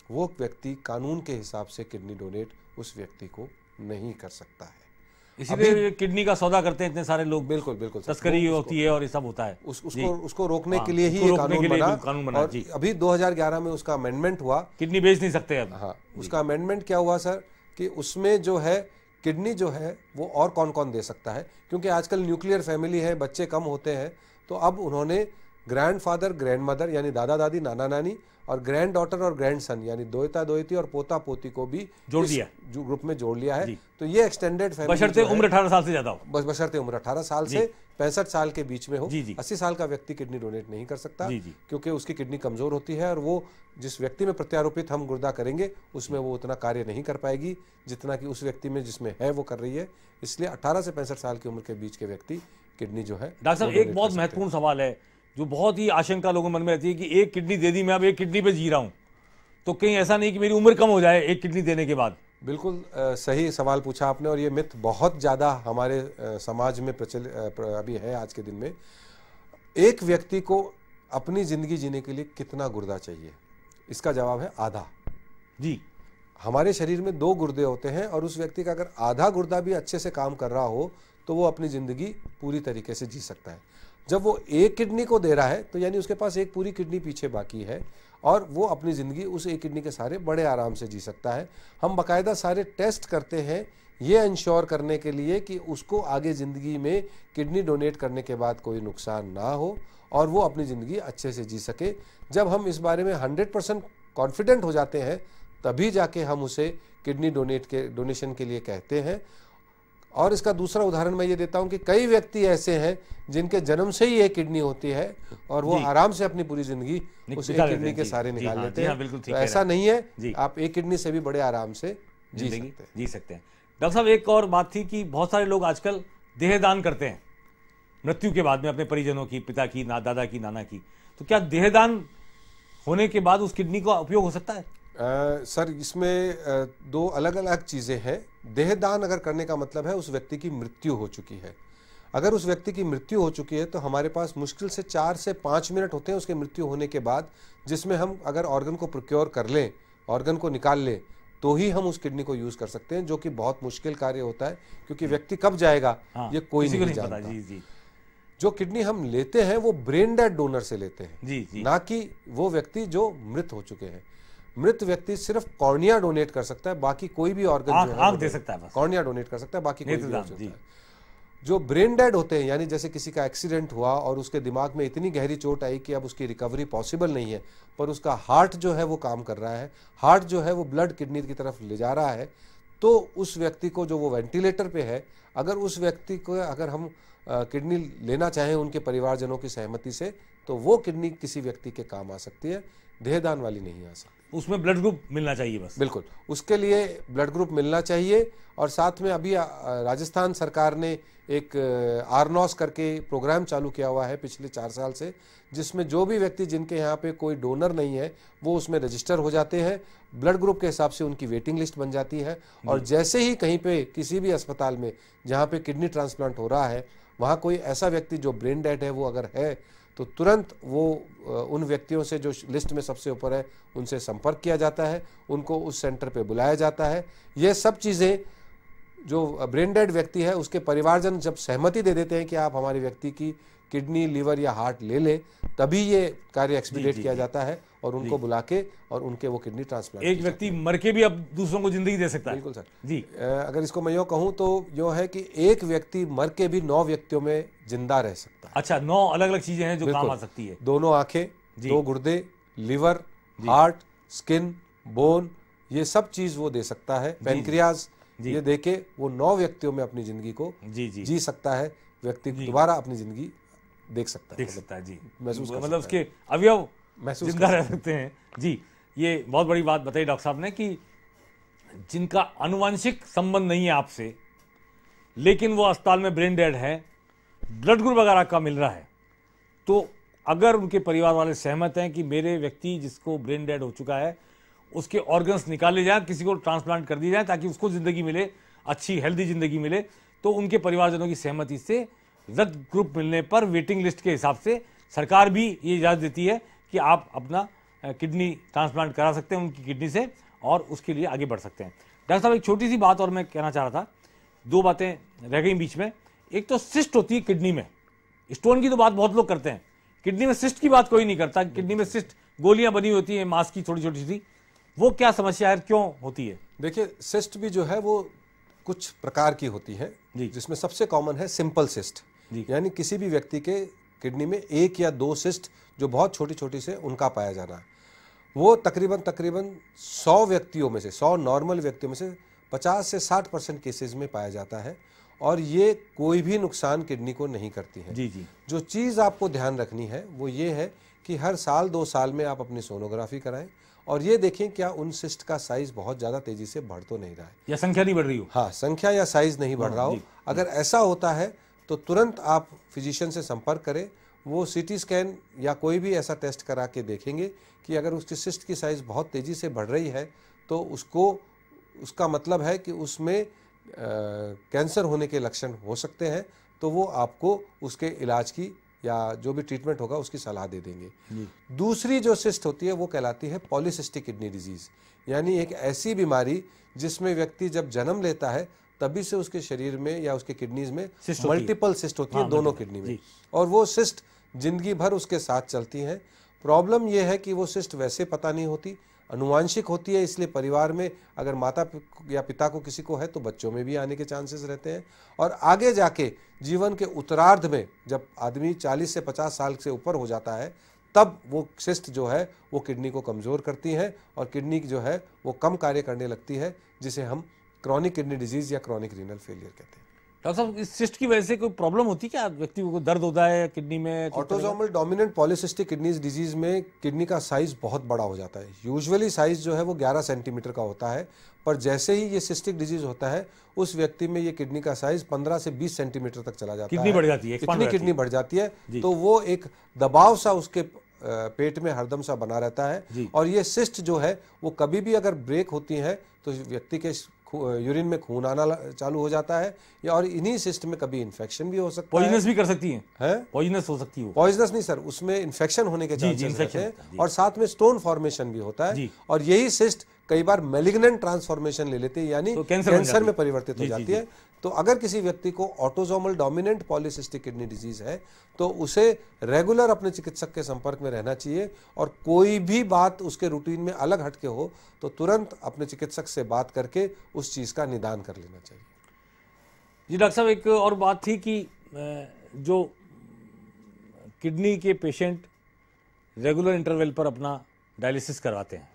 वो व्यक्ति कानून के हिसाब से किडनी डोनेट उस व्यक्ति को नहीं कर सकता है। इसीलिए किडनी का सौदा करते हैं इतने सारे लोग। बिल्कुल बिल्कुल, तस्करी होती है और ये सब होता है। उसको रोकने के लिए ही ये कानून बना और अभी 2011 में उसका अमेंडमेंट हुआ। किडनी बेच नहीं सकते अब। हाँ, उसका अमेंडमेंट क्या हुआ सर कि उसमें जो है किडनी जो है वो और कौन कौन दे सकता है, क्योंकि आजकल न्यूक्लियर फैमिली है, बच्चे कम होते हैं, तो अब उन्होंने ग्रैंडफादर, ग्रैंडमदर यानी दादा दादी, नाना नानी और ग्रैंड डॉटर और ग्रैंड सन यानी दोता दोती और पोता पोती को भी जोड़ दिया, जो ग्रुप में जोड़ लिया है। तो ये एक्सटेंडेड फैमिली बशर्ते उम्र 18 साल से ज्यादा हो, बशर्ते उम्र 18 साल से 65 साल के बीच में हो। 80 साल का व्यक्ति किडनी डोनेट नहीं कर सकता क्योंकि उसकी किडनी कमजोर होती है और वो जिस व्यक्ति में प्रत्यारोपित हम गुर्दा करेंगे उसमें वो उतना कार्य नहीं कर पाएगी जितना कि उस व्यक्ति में जिसमें है वो कर रही है। इसलिए 18 से 65 साल की उम्र के बीच के व्यक्ति किडनी जो है। डॉक्टर साहब, एक बहुत महत्वपूर्ण सवाल है जो बहुत ही आशंका लोगों मन में रहती है कि एक किडनी दे दी, मैं अब एक किडनी पे जी रहा हूं, तो कहीं ऐसा नहीं कि मेरी उम्र कम हो जाए एक किडनी देने के बाद। बिल्कुल सही सवाल पूछा आपने और ये मिथ बहुत ज़्यादा हमारे समाज में प्रचलित अभी है आज के दिन में। एक व्यक्ति को अपनी ज़िंदगी जीने के लिए कितना गुर्दा चाहिए, इसका जवाब है आधा। जी, हमारे शरीर में 2 गुर्दे होते हैं और उस व्यक्ति का अगर आधा गुर्दा भी अच्छे से काम कर रहा हो तो वो अपनी ज़िंदगी पूरी तरीके से जी सकता है। जब वो एक किडनी को दे रहा है तो यानी उसके पास एक पूरी किडनी पीछे बाकी है और वो अपनी ज़िंदगी उस एक किडनी के सहारे बड़े आराम से जी सकता है। हम बाकायदा सारे टेस्ट करते हैं ये इंश्योर करने के लिए कि उसको आगे ज़िंदगी में किडनी डोनेट करने के बाद कोई नुकसान ना हो और वो अपनी ज़िंदगी अच्छे से जी सके। जब हम इस बारे में 100% कॉन्फिडेंट हो जाते हैं तभी जाके हम उसे किडनी डोनेशन के लिए कहते हैं। और इसका दूसरा उदाहरण मैं ये देता हूं कि कई व्यक्ति ऐसे हैं जिनके जन्म से ही एक किडनी होती है और वो आराम से अपनी पूरी जिंदगी उस एक किडनी के सारे निकाल लेते हैं। तो ऐसा नहीं है, आप एक किडनी से भी बड़े आराम से जी सकते हैं। डॉक्टर साहब, एक और बात थी कि बहुत सारे लोग आजकल देहदान करते हैं मृत्यु के बाद में अपने परिजनों की, पिता की, दादा की, नाना की, तो क्या देहदान होने के बाद उस किडनी का उपयोग हो सकता है? सर इसमें दो अलग अलग चीज़ें हैं। देहदान अगर करने का मतलब है उस व्यक्ति की मृत्यु हो चुकी है। अगर उस व्यक्ति की मृत्यु हो चुकी है तो हमारे पास मुश्किल से 4 से 5 मिनट होते हैं उसके मृत्यु होने के बाद, जिसमें हम अगर ऑर्गन को प्रोक्योर कर लें, ऑर्गन को निकाल लें, तो ही हम उस किडनी को यूज़ कर सकते हैं, जो कि बहुत मुश्किल कार्य होता है क्योंकि व्यक्ति कब जाएगा ये कोई नहीं जानता। जी। जो किडनी हम लेते हैं वो ब्रेन डेड डोनर से लेते हैं, जी। ना कि वो व्यक्ति जो मृत हो चुके हैं। मृत व्यक्ति सिर्फ कॉर्निया डोनेट कर सकता है, बाकी कोई भी ऑर्गन आंख दे सकता है, कॉर्निया डोनेट कर सकता है, बाकी कोई भी हो सकता है। जो ब्रेन डेड होते हैं, यानी जैसे किसी का एक्सीडेंट हुआ और उसके दिमाग में इतनी गहरी चोट आई कि अब उसकी रिकवरी पॉसिबल नहीं है, पर उसका हार्ट जो है वो काम कर रहा है, हार्ट जो है वो ब्लड किडनी की तरफ ले जा रहा है, तो उस व्यक्ति को, जो वो वेंटिलेटर पे है, अगर उस व्यक्ति को अगर हम किडनी लेना चाहें उनके परिवारजनों की सहमति से, तो वो किडनी किसी व्यक्ति के काम आ सकती है, देहदान वाली नहीं आ सकती। उसमें ब्लड ग्रुप मिलना चाहिए बस। बिल्कुल, उसके लिए ब्लड ग्रुप मिलना चाहिए। और साथ में अभी राजस्थान सरकार ने एक आरनॉस करके प्रोग्राम चालू किया हुआ है पिछले 4 साल से, जिसमें जो भी व्यक्ति जिनके यहाँ पे कोई डोनर नहीं है वो उसमें रजिस्टर हो जाते हैं, ब्लड ग्रुप के हिसाब से उनकी वेटिंग लिस्ट बन जाती है, और जैसे ही कहीं पे किसी भी अस्पताल में जहाँ पे किडनी ट्रांसप्लांट हो रहा है वहाँ कोई ऐसा व्यक्ति जो ब्रेन डेड है वो अगर है, तो तुरंत वो उन व्यक्तियों से जो लिस्ट में सबसे ऊपर है उनसे संपर्क किया जाता है, उनको उस सेंटर पे बुलाया जाता है। ये सब चीज़ें जो ब्रेन डेड व्यक्ति है उसके परिवारजन जब सहमति दे देते हैं कि आप हमारे व्यक्ति की किडनी, लीवर या हार्ट ले लें, तभी ये कार्य एक्सपीडिएट किया जाता है और उनको बुला के और उनके वो किडनी ट्रांसप्लांट। एक व्यक्ति मर के भी अब दूसरों को जिंदगी दे सकता है। बिल्कुल सर जी। अगर इसको मैं यूँ कहूँ तो यूँ है कि एक व्यक्ति मर के भी 9 व्यक्तियों में जिंदा रह सकता है। अच्छा, 9 अलग अलग चीजें हैं जो काम आ सकती है। दोनों आंखें, 2 गुर्दे, लीवर, हार्ट, स्किन, बोन, ये सब चीज वो दे सकता है। पैनक्रियाज, ये देके वो 9 व्यक्तियों में अपनी जिंदगी को जी सकता है। व्यक्ति दोबारा अपनी जिंदगी देख सकता है जी, महसूस मतलब उसके अवयव जिंदा रह सकते हैं। जी, ये बहुत बड़ी बात बताई डॉक्टर साहब ने कि जिनका आनुवंशिक संबंध नहीं है आपसे, लेकिन वो अस्पताल में ब्रेन डेड है, ब्लड ग्रुप वगैरह का मिल रहा है, तो अगर उनके परिवार वाले सहमत हैं कि मेरे व्यक्ति जिसको ब्रेन डेड हो चुका है उसके ऑर्गन्स निकाले जाए, किसी को ट्रांसप्लांट कर दी जाए ताकि उसको ज़िंदगी मिले, अच्छी हेल्दी ज़िंदगी मिले, तो उनके परिवारजनों की सहमति से रक्त ग्रुप मिलने पर वेटिंग लिस्ट के हिसाब से सरकार भी ये इजाज़त देती है कि आप अपना किडनी ट्रांसप्लांट करा सकते हैं उनकी किडनी से और उसके लिए आगे बढ़ सकते हैं। डॉक्टर साहब, एक छोटी सी बात और मैं कहना चाह रहा था, 2 बातें रह गई बीच में। एक तो सिस्ट होती है किडनी में, स्टोन की तो बात बहुत लोग करते हैं, किडनी में सिस्ट की बात कोई नहीं करता। किडनी में सिस्ट गोलियां बनी होती हैं मांस की छोटी छोटी सी, वो क्या समस्या है, क्यों होती है? देखिए, सिस्ट भी जो है वो कुछ प्रकार की होती है, जिसमें सबसे कॉमन है सिंपल सिस्ट, यानी किसी भी व्यक्ति के किडनी में 1 या 2 सिस्ट जो बहुत छोटी छोटी से उनका पाया जाना, वो तकरीबन 100 व्यक्तियों में से, 100 नॉर्मल व्यक्तियों में से 50 से 60% केसेस में पाया जाता है, और ये कोई भी नुकसान किडनी को नहीं करती है। जी। जो चीज़ आपको ध्यान रखनी है वो ये है कि हर साल 2 साल में आप अपनी सोनोग्राफी कराएं और ये देखें क्या उन सिस्ट का साइज बहुत ज़्यादा तेजी से बढ़ तो नहीं रहा है, या संख्या नहीं बढ़ रही हो। हाँ, संख्या या साइज नहीं बढ़ रहा हो। अगर ऐसा होता है तो तुरंत आप फिजिशियन से संपर्क करें, वो सीटी स्कैन या कोई भी ऐसा टेस्ट करा के देखेंगे कि अगर उसकी सिस्ट की साइज़ बहुत तेज़ी से बढ़ रही है तो उसका मतलब है कि उसमें कैंसर होने के लक्षण हो सकते हैं, तो वो आपको उसके इलाज की या जो भी ट्रीटमेंट होगा उसकी सलाह दे देंगे। दूसरी जो सिस्ट होती है वो कहलाती है पॉलीसिस्टिक किडनी डिजीज़, यानी एक ऐसी बीमारी जिसमें व्यक्ति जब जन्म लेता है तभी से उसके शरीर में या उसके किडनीज में मल्टीपल सिस्ट होती है, दोनों किडनी में, और वो सिस्ट जिंदगी भर उसके साथ चलती हैं। प्रॉब्लम यह है कि वो सिस्ट वैसे पता नहीं होती, अनुवांशिक होती है, इसलिए परिवार में अगर माता या पिता को किसी को है तो बच्चों में भी आने के चांसेस रहते हैं, और आगे जाके जीवन के उत्तरार्ध में जब आदमी 40 से 50 साल से ऊपर हो जाता है तब वो सिस्ट जो है वो किडनी को कमज़ोर करती हैं और किडनी जो है वो कम कार्य करने लगती है, जिसे हम क्रॉनिक किडनी डिजीज़ या क्रॉनिक रीनल फेलियर कहते हैं। डॉक्टर साहब, इस सिस्ट की वजह से कोई प्रॉब्लम होती है क्या? व्यक्ति को दर्द होता है किडनी में? Autosomal dominant polycystic kidney disease में किडनी का साइज बहुत बड़ा हो जाता है। यूजुअली साइज जो है वो 11 सेंटीमीटर का होता है, पर जैसे ही ये सिस्टिक डिजीज होता है उस व्यक्ति में ये किडनी का साइज 15 से 20 सेंटीमीटर तक चला जाता है। किडनी बढ़ जाती है, इतनी किडनी बढ़ जाती है, तो वो एक दबाव सा उसके पेट में हरदम सा बना रहता है और ये सिस्ट जो है वो कभी भी अगर ब्रेक होती है तो व्यक्ति के यूरिन में खून आना चालू हो जाता है, या और इन्हीं सिस्ट में कभी इन्फेक्शन भी हो सकता है। पॉइजनस भी कर सकती है? पॉइजनस हो सकती है। पॉइजनस नहीं सर, उसमें इन्फेक्शन होने के चांसेस रहते हैं और साथ में स्टोन फॉर्मेशन भी होता है और यही सिस्ट कई बार मैलिग्नेंट ट्रांसफॉर्मेशन ले लेती है, यानी तो कैंसर में परिवर्तित हो जाती है। तो अगर किसी व्यक्ति को autosomal dominant polycystic kidney disease है तो उसे रेगुलर अपने चिकित्सक के संपर्क में रहना चाहिए और कोई भी बात उसके रूटीन में अलग हटके हो तो तुरंत अपने चिकित्सक से बात करके उस चीज का निदान कर लेना चाहिए। जी डॉक्टर साहब, एक और बात थी कि जो किडनी के पेशेंट रेगुलर इंटरवल पर अपना डायलिसिस करवाते हैं,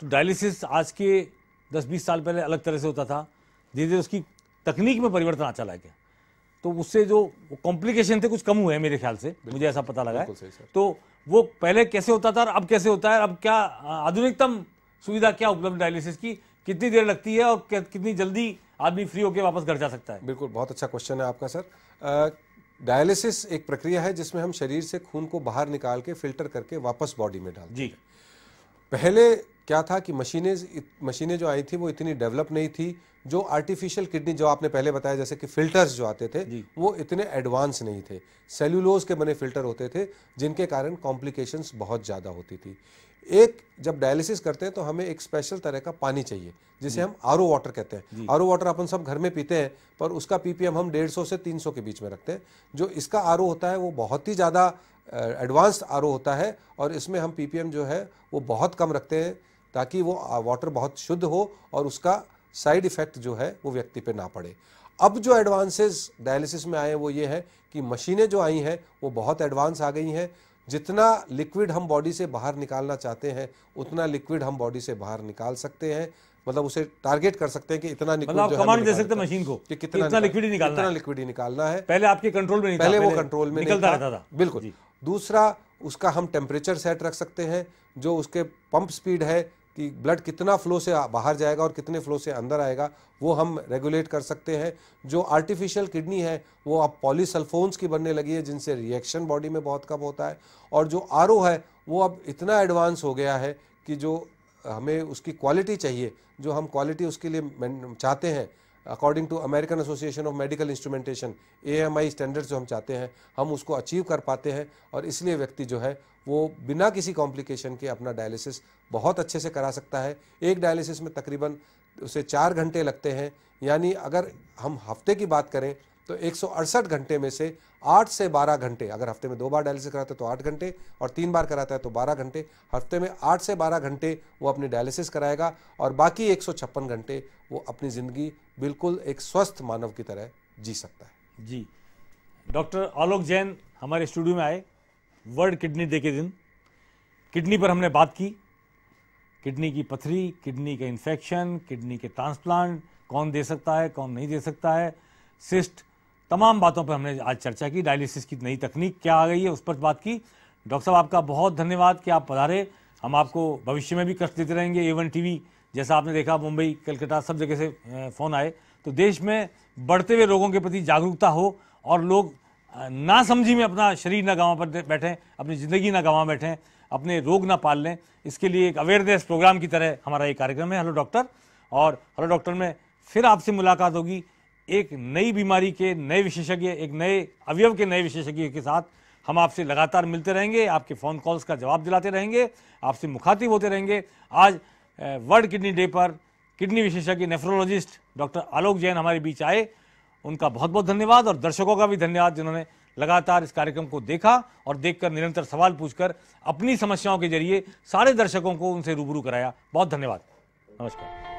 तो डायलिसिस आज के 10-20 साल पहले अलग तरह से होता था, धीरे धीरे उसकी तकनीक में परिवर्तन आ चला गया, तो उससे जो कॉम्प्लिकेशन थे कुछ कम हुए हैं मेरे ख्याल से, मुझे ऐसा पता लगा है। तो वो पहले कैसे होता था और अब कैसे होता है? अब क्या आधुनिकतम सुविधा क्या उपलब्ध डायलिसिस की, कितनी देर लगती है और कितनी जल्दी आदमी फ्री होकर वापस घर जा सकता है? बिल्कुल, बहुत अच्छा क्वेश्चन है आपका सर। डायलिसिस एक प्रक्रिया है जिसमें हम शरीर से खून को बाहर निकाल के फिल्टर करके वापस बॉडी में डालते हैं। पहले क्या था कि मशीनें जो आई थी वो इतनी डेवलप नहीं थी, जो आर्टिफिशियल किडनी जो आपने पहले बताया जैसे कि फिल्टर्स जो आते थे वो इतने एडवांस नहीं थे, सेल्यूलोज के बने फिल्टर होते थे जिनके कारण कॉम्प्लिकेशंस बहुत ज़्यादा होती थी। एक जब डायलिसिस करते हैं तो हमें एक स्पेशल तरह का पानी चाहिए जिसे हम आरओ वाटर कहते हैं। आरओ वाटर अपन सब घर में पीते हैं पर उसका पीपीएम हम 150 से 300 के बीच में रखते हैं। जो इसका आरओ होता है वो बहुत ही ज़्यादा एडवांस्ड आरओ होता है और इसमें हम पीपीएम जो है वो बहुत कम रखते हैं ताकि वो वाटर बहुत शुद्ध हो और उसका साइड इफेक्ट जो है वो व्यक्ति पे ना पड़े। अब जो एडवांसेस डायलिसिस में आए वो ये है कि मशीनें जो आई हैं वो बहुत एडवांस आ गई हैं। जितना लिक्विड हम बॉडी से बाहर निकालना चाहते हैं उतना लिक्विड हम बॉडी से बाहर निकाल सकते हैं, मतलब उसे टारगेट कर सकते हैं कि इतना लिक्विड मतलब कमांड दे सकते हैं मशीन को कि कितना लिक्विड ही निकालना है। पहले आपके कंट्रोल में नहीं था, पहले वो कंट्रोल में निकलता रहता था। बिल्कुल। दूसरा, उसका हम टेम्परेचर सेट रख सकते हैं, जो उसके पंप स्पीड है कि ब्लड कितना फ्लो से बाहर जाएगा और कितने फ्लो से अंदर आएगा वो हम रेगुलेट कर सकते हैं। जो आर्टिफिशियल किडनी है वो अब पॉलीसल्फोन्स की बनने लगी है जिनसे रिएक्शन बॉडी में बहुत कम होता है। और जो आरओ है वो अब इतना एडवांस हो गया है कि जो हमें उसकी क्वालिटी चाहिए, जो हम क्वालिटी उसके लिए चाहते हैं according to American association of medical instrumentation AMI standards जो हम चाहते हैं हम उसको अचीव कर पाते हैं और इसलिए व्यक्ति जो है वो बिना किसी कॉम्प्लिकेशन के अपना डायलिसिस बहुत अच्छे से करा सकता है। एक डायलिसिस में तकरीबन उसे 4 घंटे लगते हैं, यानी अगर हम हफ्ते की बात करें तो 168 घंटे में से 8 से 12 घंटे, अगर हफ्ते में 2 बार डायलिसिस कराता है तो 8 घंटे और 3 बार कराता है तो 12 घंटे, हफ्ते में 8 से 12 घंटे वो अपनी डायलिसिस कराएगा और बाकी 156 घंटे वो अपनी ज़िंदगी बिल्कुल एक स्वस्थ मानव की तरह जी सकता है। जी, डॉक्टर आलोक जैन हमारे स्टूडियो में आए वर्ल्ड किडनी डे के दिन। किडनी पर हमने बात की, किडनी की पथरी, किडनी के इन्फेक्शन, किडनी के ट्रांसप्लांट, कौन दे सकता है कौन नहीं दे सकता है, सिस्ट, तमाम बातों पर हमने आज चर्चा की। डायलिसिस की नई तकनीक क्या आ गई है उस पर बात की। डॉक्टर साहब आपका बहुत धन्यवाद कि आप पधारे। हम आपको भविष्य में भी कष्ट देते रहेंगे। A1 TV जैसा आपने देखा मुंबई, कलकत्ता सब जगह से फ़ोन आए, तो देश में बढ़ते हुए रोगों के प्रति जागरूकता हो और लोग ना समझी में अपना शरीर ना गंवा पर बैठें, अपनी ज़िंदगी ना गंवा बैठें, अपने रोग ना पाल लें। इसके लिए एक अवेयरनेस प्रोग्राम की तरह हमारा ये कार्यक्रम है हेलो डॉक्टर। और हेलो डॉक्टर में फिर आपसे मुलाकात होगी एक नई बीमारी के नए विशेषज्ञ, एक नए अवयव के नए विशेषज्ञ के साथ। हम आपसे लगातार मिलते रहेंगे, आपके फ़ोन कॉल्स का जवाब दिलाते रहेंगे, आपसे मुखातिब होते रहेंगे। आज वर्ल्ड किडनी डे पर किडनी विशेषज्ञ नेफ्रोलॉजिस्ट डॉक्टर आलोक जैन हमारे बीच आए, उनका बहुत बहुत धन्यवाद। और दर्शकों का भी धन्यवाद जिन्होंने लगातार इस कार्यक्रम को देखा और देखकर निरंतर सवाल पूछकर अपनी समस्याओं के जरिए सारे दर्शकों को उनसे रूबरू कराया। बहुत धन्यवाद, नमस्कार।